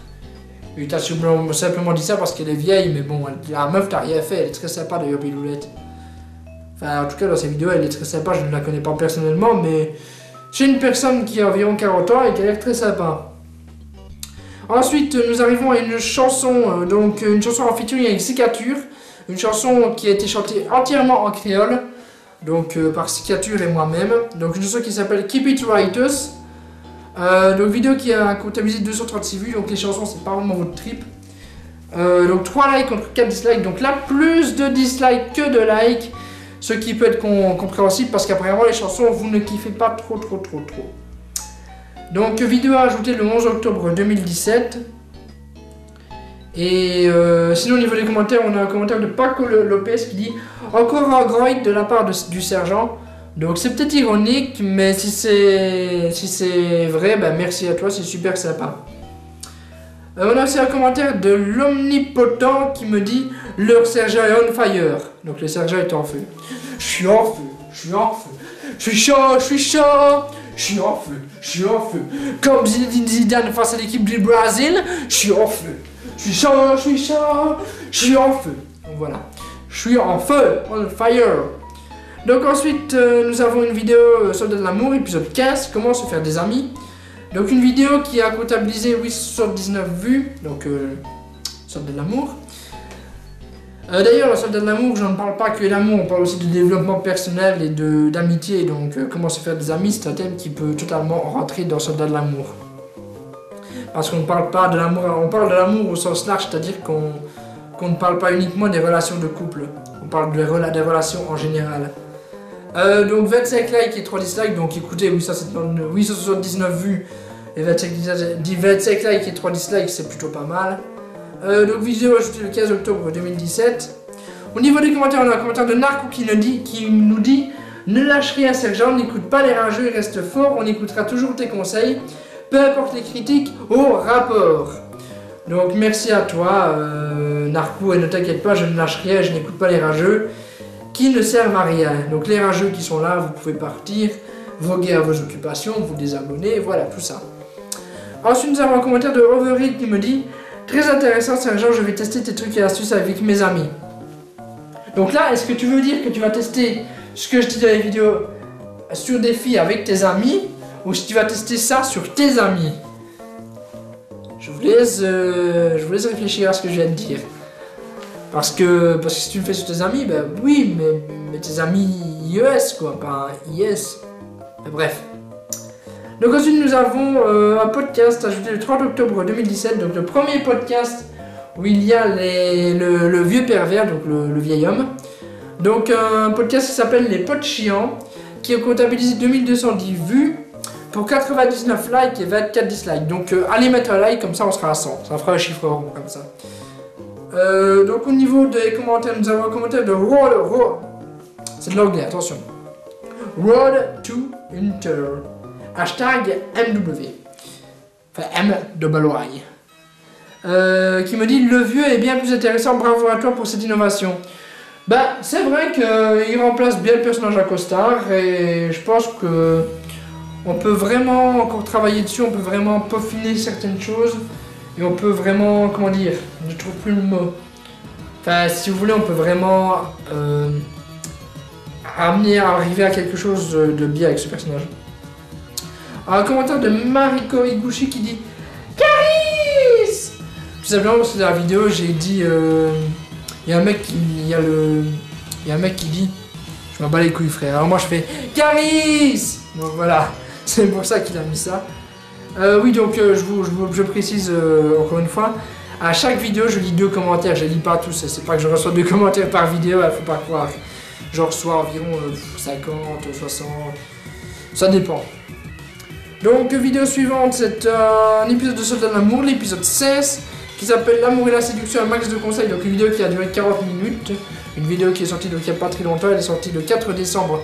Et t'as simplement dit ça parce qu'elle est vieille, mais bon, la meuf t'as rien fait, elle est très sympa d'ailleurs Biloulette. Enfin en tout cas dans ses vidéos elle est très sympa, je ne la connais pas personnellement, mais c'est une personne qui a environ 40 ans et qui a l'air très sympa. Ensuite nous arrivons à une chanson, donc une chanson en featuring avec Cicature. Une chanson qui a été chantée entièrement en créole, donc par Cicature et moi-même. Donc une chanson qui s'appelle Keep It Righteous. Donc vidéo qui a comptabilisé 236 vues, donc les chansons c'est pas vraiment votre trip. Donc 3 likes contre 4 dislikes, donc là plus de dislikes que de likes. Ce qui peut être compréhensible parce qu'apparemment les chansons vous ne kiffez pas trop. Donc vidéo ajoutée le 11 octobre 2017. Et sinon au niveau des commentaires, on a un commentaire de Paco Lopez qui dit encore un grand hit de la part du sergent. Donc c'est peut-être ironique, mais si c'est vrai, ben merci à toi, c'est super sympa. On a aussi un commentaire de l'omnipotent qui me dit leur sergent est on fire. Donc le sergent est en feu. Je suis en feu, je suis en feu. Je suis chaud, je suis chaud. Je suis en feu, je suis en feu. Comme Zinedine Zidane face à l'équipe du Brésil, je suis en feu. Je suis chaud, je suis chaud, je suis en feu. Donc voilà, je suis en feu, on fire. Donc ensuite, nous avons une vidéo Soldat de l'amour, épisode 15, comment se faire des amis. Donc une vidéo qui a comptabilisé 879 vues, donc Soldat de l'amour. D'ailleurs, le Soldat de l'amour, je ne parle pas que d'amour, on parle aussi de développement personnel et d'amitié. Donc comment se faire des amis, c'est un thème qui peut totalement rentrer dans Soldat de l'amour. Parce qu'on ne parle pas de l'amour, on parle de l'amour au sens large, c'est-à-dire qu'on ne parle pas uniquement des relations de couple, on parle des relations en général. Donc 25 likes et 3 dislikes, donc écoutez, 879 vues et 25 likes et 3 dislikes, c'est plutôt pas mal. Donc vidéo ajoutée le 15 octobre 2017. Au niveau des commentaires, on a un commentaire de Narco qui nous dit ne lâche rien sergent, n'écoute pas les rageux, reste fort, on écoutera toujours tes conseils. Peu importe les critiques, au rapport. Donc merci à toi, Narco, et ne t'inquiète pas, je ne lâche rien, je n'écoute pas les rageux qui ne servent à rien. Donc les rageux qui sont là, vous pouvez partir, voguer à vos occupations, vous désabonner, voilà, tout ça. Ensuite, nous avons un commentaire de Overheat qui me dit très intéressant, sergent, je vais tester tes trucs et astuces avec mes amis. Donc là, est-ce que tu veux dire que tu vas tester ce que je dis dans les vidéos sur des filles avec tes amis, ou si tu vas tester ça sur tes amis? Je vous laisse réfléchir à ce que je viens de dire. Parce que si tu le fais sur tes amis, ben oui, mais tes amis IES quoi, pas IS. Mais bref. Donc ensuite nous avons un podcast ajouté le 30 octobre 2017, donc le premier podcast où il y a le vieux pervers, donc le vieil homme. Donc un podcast qui s'appelle Les Potes Chiants, qui a comptabilisé 2210 vues pour 99 likes et 24 dislikes. Donc allez mettre un like, comme ça on sera à 100. Ça fera un chiffre rond comme ça. Donc au niveau des commentaires, nous avons un commentaire de c'est de l'anglais, attention. Road to Inter. Hashtag MW. Enfin MWI. Qui me dit le vieux est bien plus intéressant, bravo à toi pour cette innovation. Bah c'est vrai qu'il remplace bien le personnage à costard et je pense que on peut vraiment encore travailler dessus, on peut vraiment peaufiner certaines choses et on peut vraiment, comment dire, je trouve plus le mot. Enfin si vous voulez on peut vraiment arriver à quelque chose de bien avec ce personnage. Alors, un commentaire de Mariko Higuchi qui dit Caris. Tout simplement parce que dans la vidéo j'ai dit il y a un mec qui dit je m'en bats les couilles frère. Alors moi je fais Caris. Donc voilà, c'est pour ça qu'il a mis ça. Oui donc je précise encore une fois, à chaque vidéo je lis 2 commentaires, je les lis pas tous, c'est pas que je reçois 2 commentaires par vidéo, faut pas croire. Je reçois environ 50, 60, ça dépend. Donc vidéo suivante, c'est un épisode de Soldats de l'amour, l'épisode 16, qui s'appelle L'amour et la séduction, un max de conseils. Donc une vidéo qui a duré 40 minutes, une vidéo qui est sortie donc il n'y a pas très longtemps, elle est sortie le 4 décembre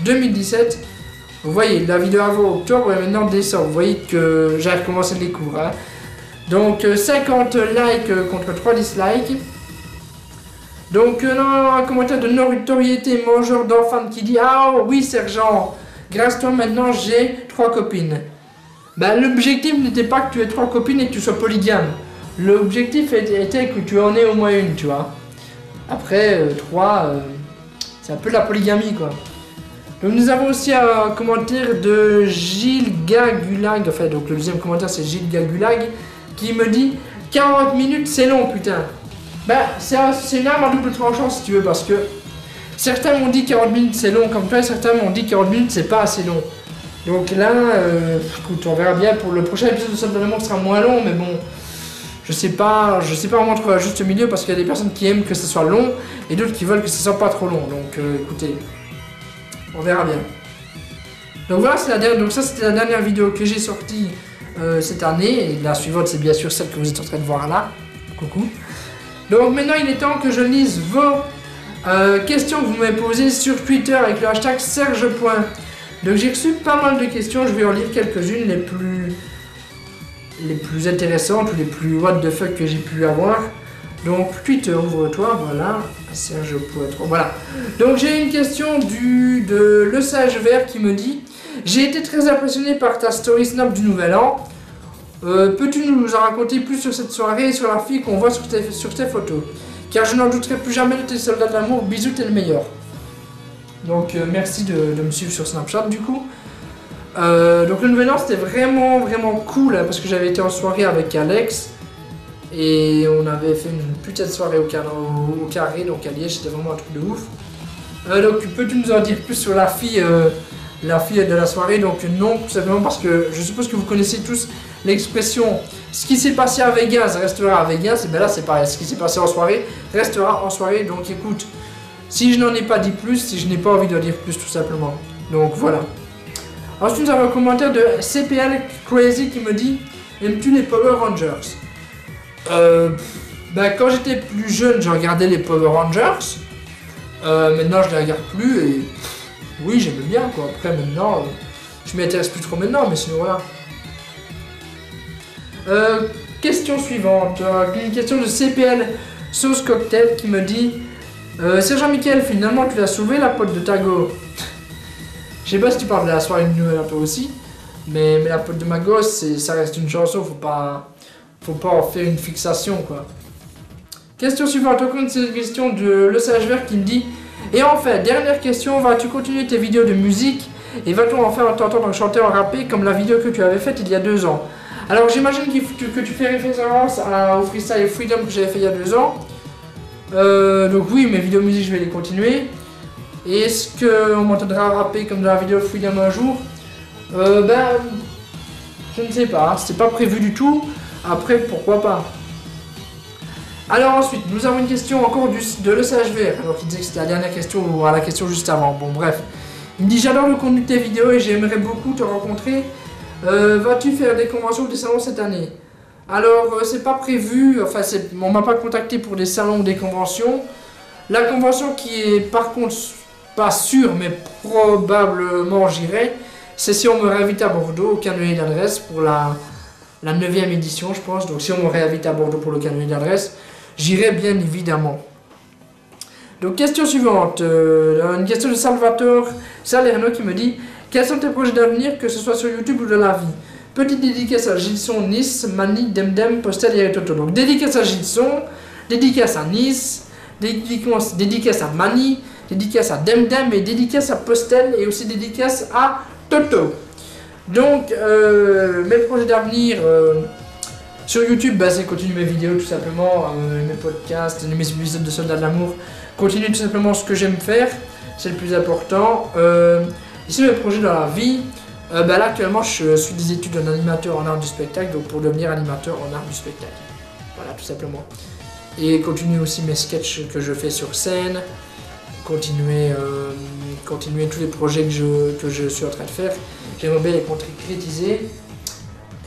2017. Vous voyez, la vidéo avant octobre et maintenant décembre, vous voyez que j'ai recommencé les cours. Hein. Donc 50 likes contre 3 dislikes. Donc un commentaire de notoriété mangeur d'enfants qui dit ah oui sergent, grâce à toi maintenant j'ai 3 copines. Bah l'objectif n'était pas que tu aies 3 copines et que tu sois polygame. L'objectif était que tu en aies au moins une, tu vois. Après 3, c'est un peu de la polygamie quoi. Donc nous avons aussi un commentaire de Gilles Gagulag, enfin donc le deuxième commentaire c'est Gilles Gagulag, qui me dit 40 minutes c'est long putain. Bah c'est une arme à double tranchant si tu veux, parce que certains m'ont dit 40 minutes c'est long comme toi, certains m'ont dit 40 minutes c'est pas assez long. Donc là, écoute, on verra bien pour le prochain épisode de Soldats de l'amour, sera moins long, mais bon, je sais pas vraiment trouver un juste milieu, parce qu'il y a des personnes qui aiment que ce soit long et d'autres qui veulent que ce soit pas trop long. Donc écoutez, on verra bien. Donc voilà, donc ça c'était la dernière vidéo que j'ai sortie cette année, et la suivante c'est bien sûr celle que vous êtes en train de voir là. Coucou. Donc maintenant il est temps que je lise vos questions que vous m'avez posées sur Twitter avec le hashtag Serge. Donc j'ai reçu pas mal de questions, je vais en lire quelques-unes les plus intéressantes ou les plus what the fuck que j'ai pu avoir. Donc Twitter, ouvre-toi, voilà, Serge Poitron, voilà. Donc j'ai une question de Le Sage Vert qui me dit j'ai été très impressionné par ta story snap du Nouvel An. Peux-tu nous en raconter plus sur cette soirée et sur la fille qu'on voit sur tes photos? Car je n'en douterai plus jamais de tes soldats de l'amour. Bisous, t'es le meilleur. Donc merci de me suivre sur Snapchat du coup. Donc le Nouvel An c'était vraiment cool hein, parce que j'avais été en soirée avec Alex. Et on avait fait une putain de soirée au carré, donc à Liège, c'était vraiment un truc de ouf. Donc peux-tu nous en dire plus sur la fille de la soirée? Donc non, tout simplement parce que je suppose que vous connaissez tous l'expression ce qui s'est passé à Vegas restera à Vegas, et bien là c'est pareil, ce qui s'est passé en soirée restera en soirée. Donc écoute, si je n'en ai pas dit plus, si je n'ai pas envie de dire plus tout simplement. Donc voilà. Ensuite nous avons un commentaire de CPL Crazy qui me dit aimes-tu les Power Rangers? Quand j'étais plus jeune je regardais les Power Rangers. Maintenant je les regarde plus et oui j'aime bien quoi. Après maintenant je m'y intéresse plus trop maintenant, mais sinon voilà. Question suivante, une question de CPL Sauce Cocktail qui me dit Sergent Michael, finalement tu l'as sauvé la pote de Tago. Je sais pas si tu parles de la soirée de Noël un peu aussi, mais la pote de ma gosse ça reste une chanson, faut pas en faire une fixation quoi. Question suivante, encore une question de Le Sage Vert qui me dit et enfin, dernière question, vas-tu continuer tes vidéos de musique et vas-tu enfin t'entendre chanter en rappé comme la vidéo que tu avais faite il y a 2 ans? Alors j'imagine que tu fais référence au Freestyle Freedom que j'avais fait il y a 2 ans. Donc oui, mes vidéos musique je vais les continuer. Et est-ce qu'on m'entendra rapper comme dans la vidéo Freedom un jour? Je ne sais pas, c'était pas prévu du tout. Après, pourquoi pas. Alors ensuite, nous avons une question encore de l'ECHVR, alors qu'il disait que c'était la dernière question ou la question juste avant. Bon bref. Il me dit j'adore le contenu de tes vidéos et j'aimerais beaucoup te rencontrer. Vas-tu faire des conventions ou des salons cette année? Alors c'est pas prévu, enfin on m'a pas contacté pour des salons ou des conventions. La convention qui est par contre pas sûre mais probablement j'irai, c'est si on me réinvite à Bordeaux au canoë d'adresse pour la 9e édition je pense. Donc si on me réinvite à Bordeaux pour le canoë d'adresse, j'irai bien évidemment. Donc question suivante, une question de Salvatore Salerno qui me dit quels sont tes projets d'avenir, que ce soit sur YouTube ou de la vie? Petite dédicace à Gilson, Nice, Mani, Demdem, Postel et Toto. Donc dédicace à Gilson, dédicace à Nice, dédicace à Mani, dédicace à Demdem et dédicace à Postel et aussi dédicace à Toto. Donc mes projets d'avenir sur YouTube, bah, c'est continuer mes vidéos tout simplement, mes podcasts, mes épisodes de Soldats de l'amour, continuer tout simplement ce que j'aime faire, c'est le plus important. Ici mes projets dans la vie, bah, là actuellement je suis des études en animateur en art du spectacle, donc pour devenir animateur en art du spectacle, voilà tout simplement. Et continuer aussi mes sketchs que je fais sur scène, continuer tous les projets que je suis en train de faire. J'aimerais bien les concrétiser.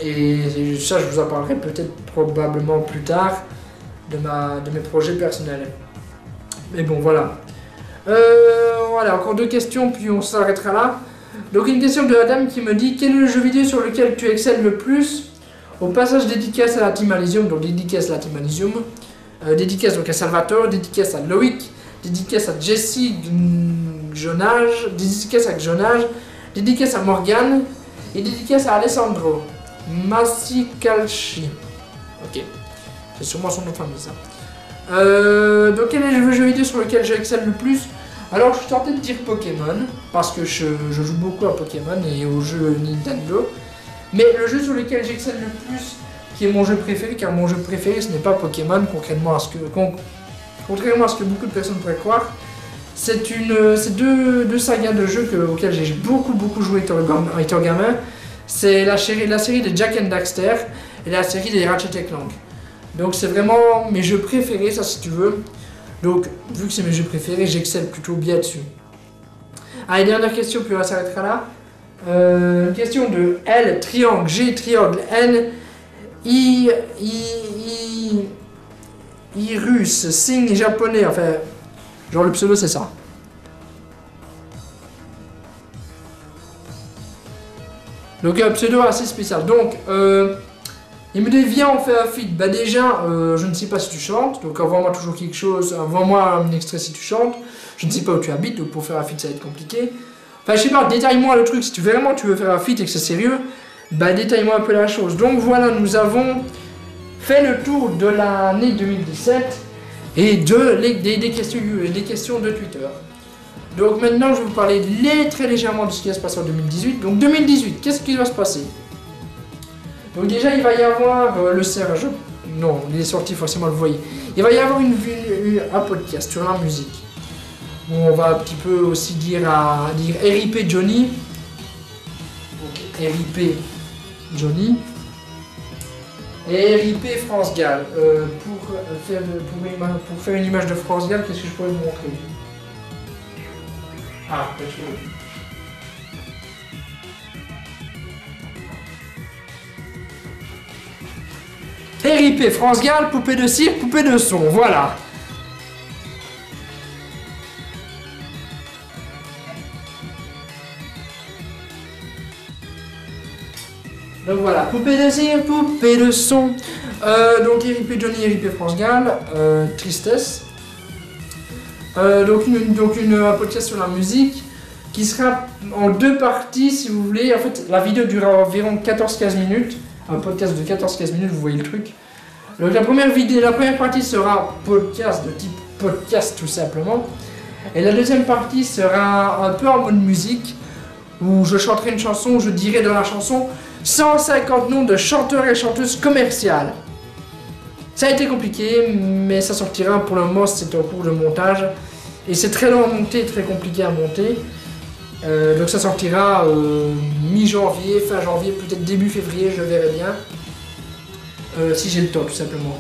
Et ça, je vous en parlerai peut-être probablement plus tard de mes projets personnels. Mais bon, voilà. Voilà, encore 2 questions, puis on s'arrêtera là. Donc une question de la dame qui me dit quel est le jeu vidéo sur lequel tu excelles le plus? Au passage, dédicace à la Team Alysium, donc dédicace à la Team Alysium. Dédicace donc à Salvatore, dédicace à Loïc, dédicace à Jesse Jonage, dédicace à Jonage, dédicace à Morgane et dédicace à Alessandro Massicalchi. Ok, c'est sûrement son nom de famille ça. Donc quel est le jeu vidéo sur lequel j'excelle le plus? Alors je suis tenté de dire Pokémon, parce que je joue beaucoup à Pokémon et aux jeux Nintendo. Mais le jeu sur lequel j'excelle le plus, qui est mon jeu préféré, car mon jeu préféré ce n'est pas Pokémon, contrairement à ce que beaucoup de personnes pourraient croire. C'est deux sagas de jeux auxquels j'ai beaucoup joué étant gamin. C'est la série de Jak and Daxter et la série des Ratchet & Clank. Donc c'est vraiment mes jeux préférés, ça si tu veux. Donc vu que c'est mes jeux préférés, j'excelle plutôt bien dessus. Allez, dernière question, puis on s'arrêtera là. Une question de L, triangle, G, triangle, N, I russe, signe japonais, enfin, genre le pseudo c'est ça. Donc un pseudo assez spécial. Donc, il me dit viens on fait un feat. Bah déjà, je ne sais pas si tu chantes, donc envoie-moi toujours quelque chose, envoie-moi un extrait si tu chantes. Je ne sais pas où tu habites, donc pour faire un feat ça va être compliqué. Enfin je sais pas, détaille-moi le truc, si tu vraiment tu veux faire un feat et que c'est sérieux, bah détaille-moi un peu la chose. Donc voilà, nous avons fait le tour de l'année 2017 et des questions de Twitter. Donc maintenant je vais vous parler très légèrement de ce qui va se passer en 2018. Donc 2018, qu'est-ce qui va se passer? Donc déjà il va y avoir le Serge, non il est sorti forcément, le voyez. Il va y avoir un podcast sur la musique. Où on va un petit peu aussi dire RIP Johnny. Donc, RIP Johnny. Et RIP France Gall. Pour faire une image de France Gall, qu'est-ce que je pourrais vous montrer? Ah, RIP France Gall, poupée de cire, poupée de son, voilà. Donc voilà, poupée de cire, poupée de son. Donc RIP Johnny, RIP France Gall, tristesse. Donc un podcast sur la musique qui sera en 2 parties si vous voulez. En fait, la vidéo durera environ 14-15 minutes. Un podcast de 14-15 minutes, vous voyez le truc. Donc la première partie sera podcast de type podcast tout simplement. Et la deuxième partie sera un peu en mode musique, où je chanterai une chanson, où je dirai dans la chanson 150 noms de chanteurs et chanteuses commerciales. Ça a été compliqué, mais ça sortira. Pour le moment, c'est en cours de montage. Et c'est très long à monter, très compliqué à monter. Donc ça sortira mi-janvier, fin janvier, peut-être début février, je verrai bien. Si j'ai le temps, tout simplement.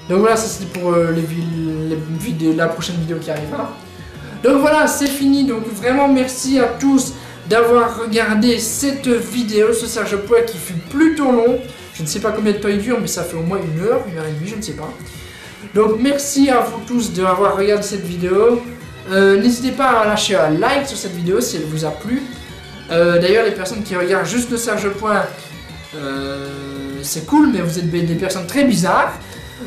Donc voilà, ça c'était pour les vidéos, la prochaine vidéo qui arrivera. Donc voilà, c'est fini. Donc vraiment merci à tous d'avoir regardé cette vidéo, ce Serge Point qui fut plutôt long. Je ne sais pas combien de temps il dure, mais ça fait au moins 1 heure, 1 heure et demie, je ne sais pas. Donc merci à vous tous d'avoir regardé cette vidéo. N'hésitez pas à lâcher un like sur cette vidéo si elle vous a plu. D'ailleurs, les personnes qui regardent juste le Serge Point, c'est cool, mais vous êtes des personnes très bizarres.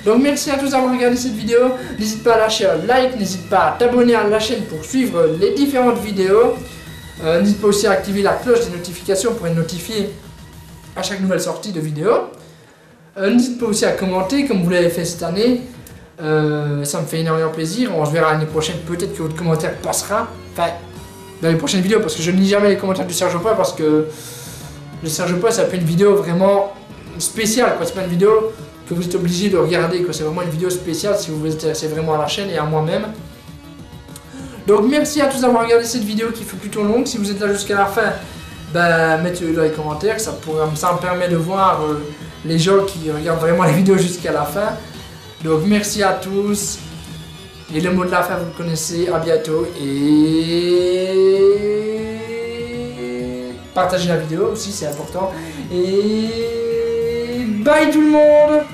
Donc merci à tous d'avoir regardé cette vidéo. N'hésite pas à lâcher un like, n'hésite pas à t'abonner à la chaîne pour suivre les différentes vidéos. N'hésite pas aussi à activer la cloche des notifications pour être notifié à chaque nouvelle sortie de vidéo. N'hésite pas aussi à commenter comme vous l'avez fait cette année. Ça me fait énormément plaisir. On se verra l'année prochaine. Peut-être que votre commentaire passera. Enfin, dans les prochaines vidéos, parce que je ne lis jamais les commentaires du Serge Point, parce que le Serge Point, ça peut être une vidéo vraiment spéciale. C'est pas une vidéo que vous êtes obligé de regarder. C'est vraiment une vidéo spéciale si vous vous intéressez vraiment à la chaîne et à moi-même. Donc merci à tous d'avoir regardé cette vidéo qui fut plutôt longue. Si vous êtes là jusqu'à la fin, mettez-le dans les commentaires. Ça me permet de voir les gens qui regardent vraiment les vidéos jusqu'à la fin. Donc merci à tous. Et le mot de la fin, vous le connaissez. À bientôt. Et partagez la vidéo aussi, c'est important. Et bye tout le monde.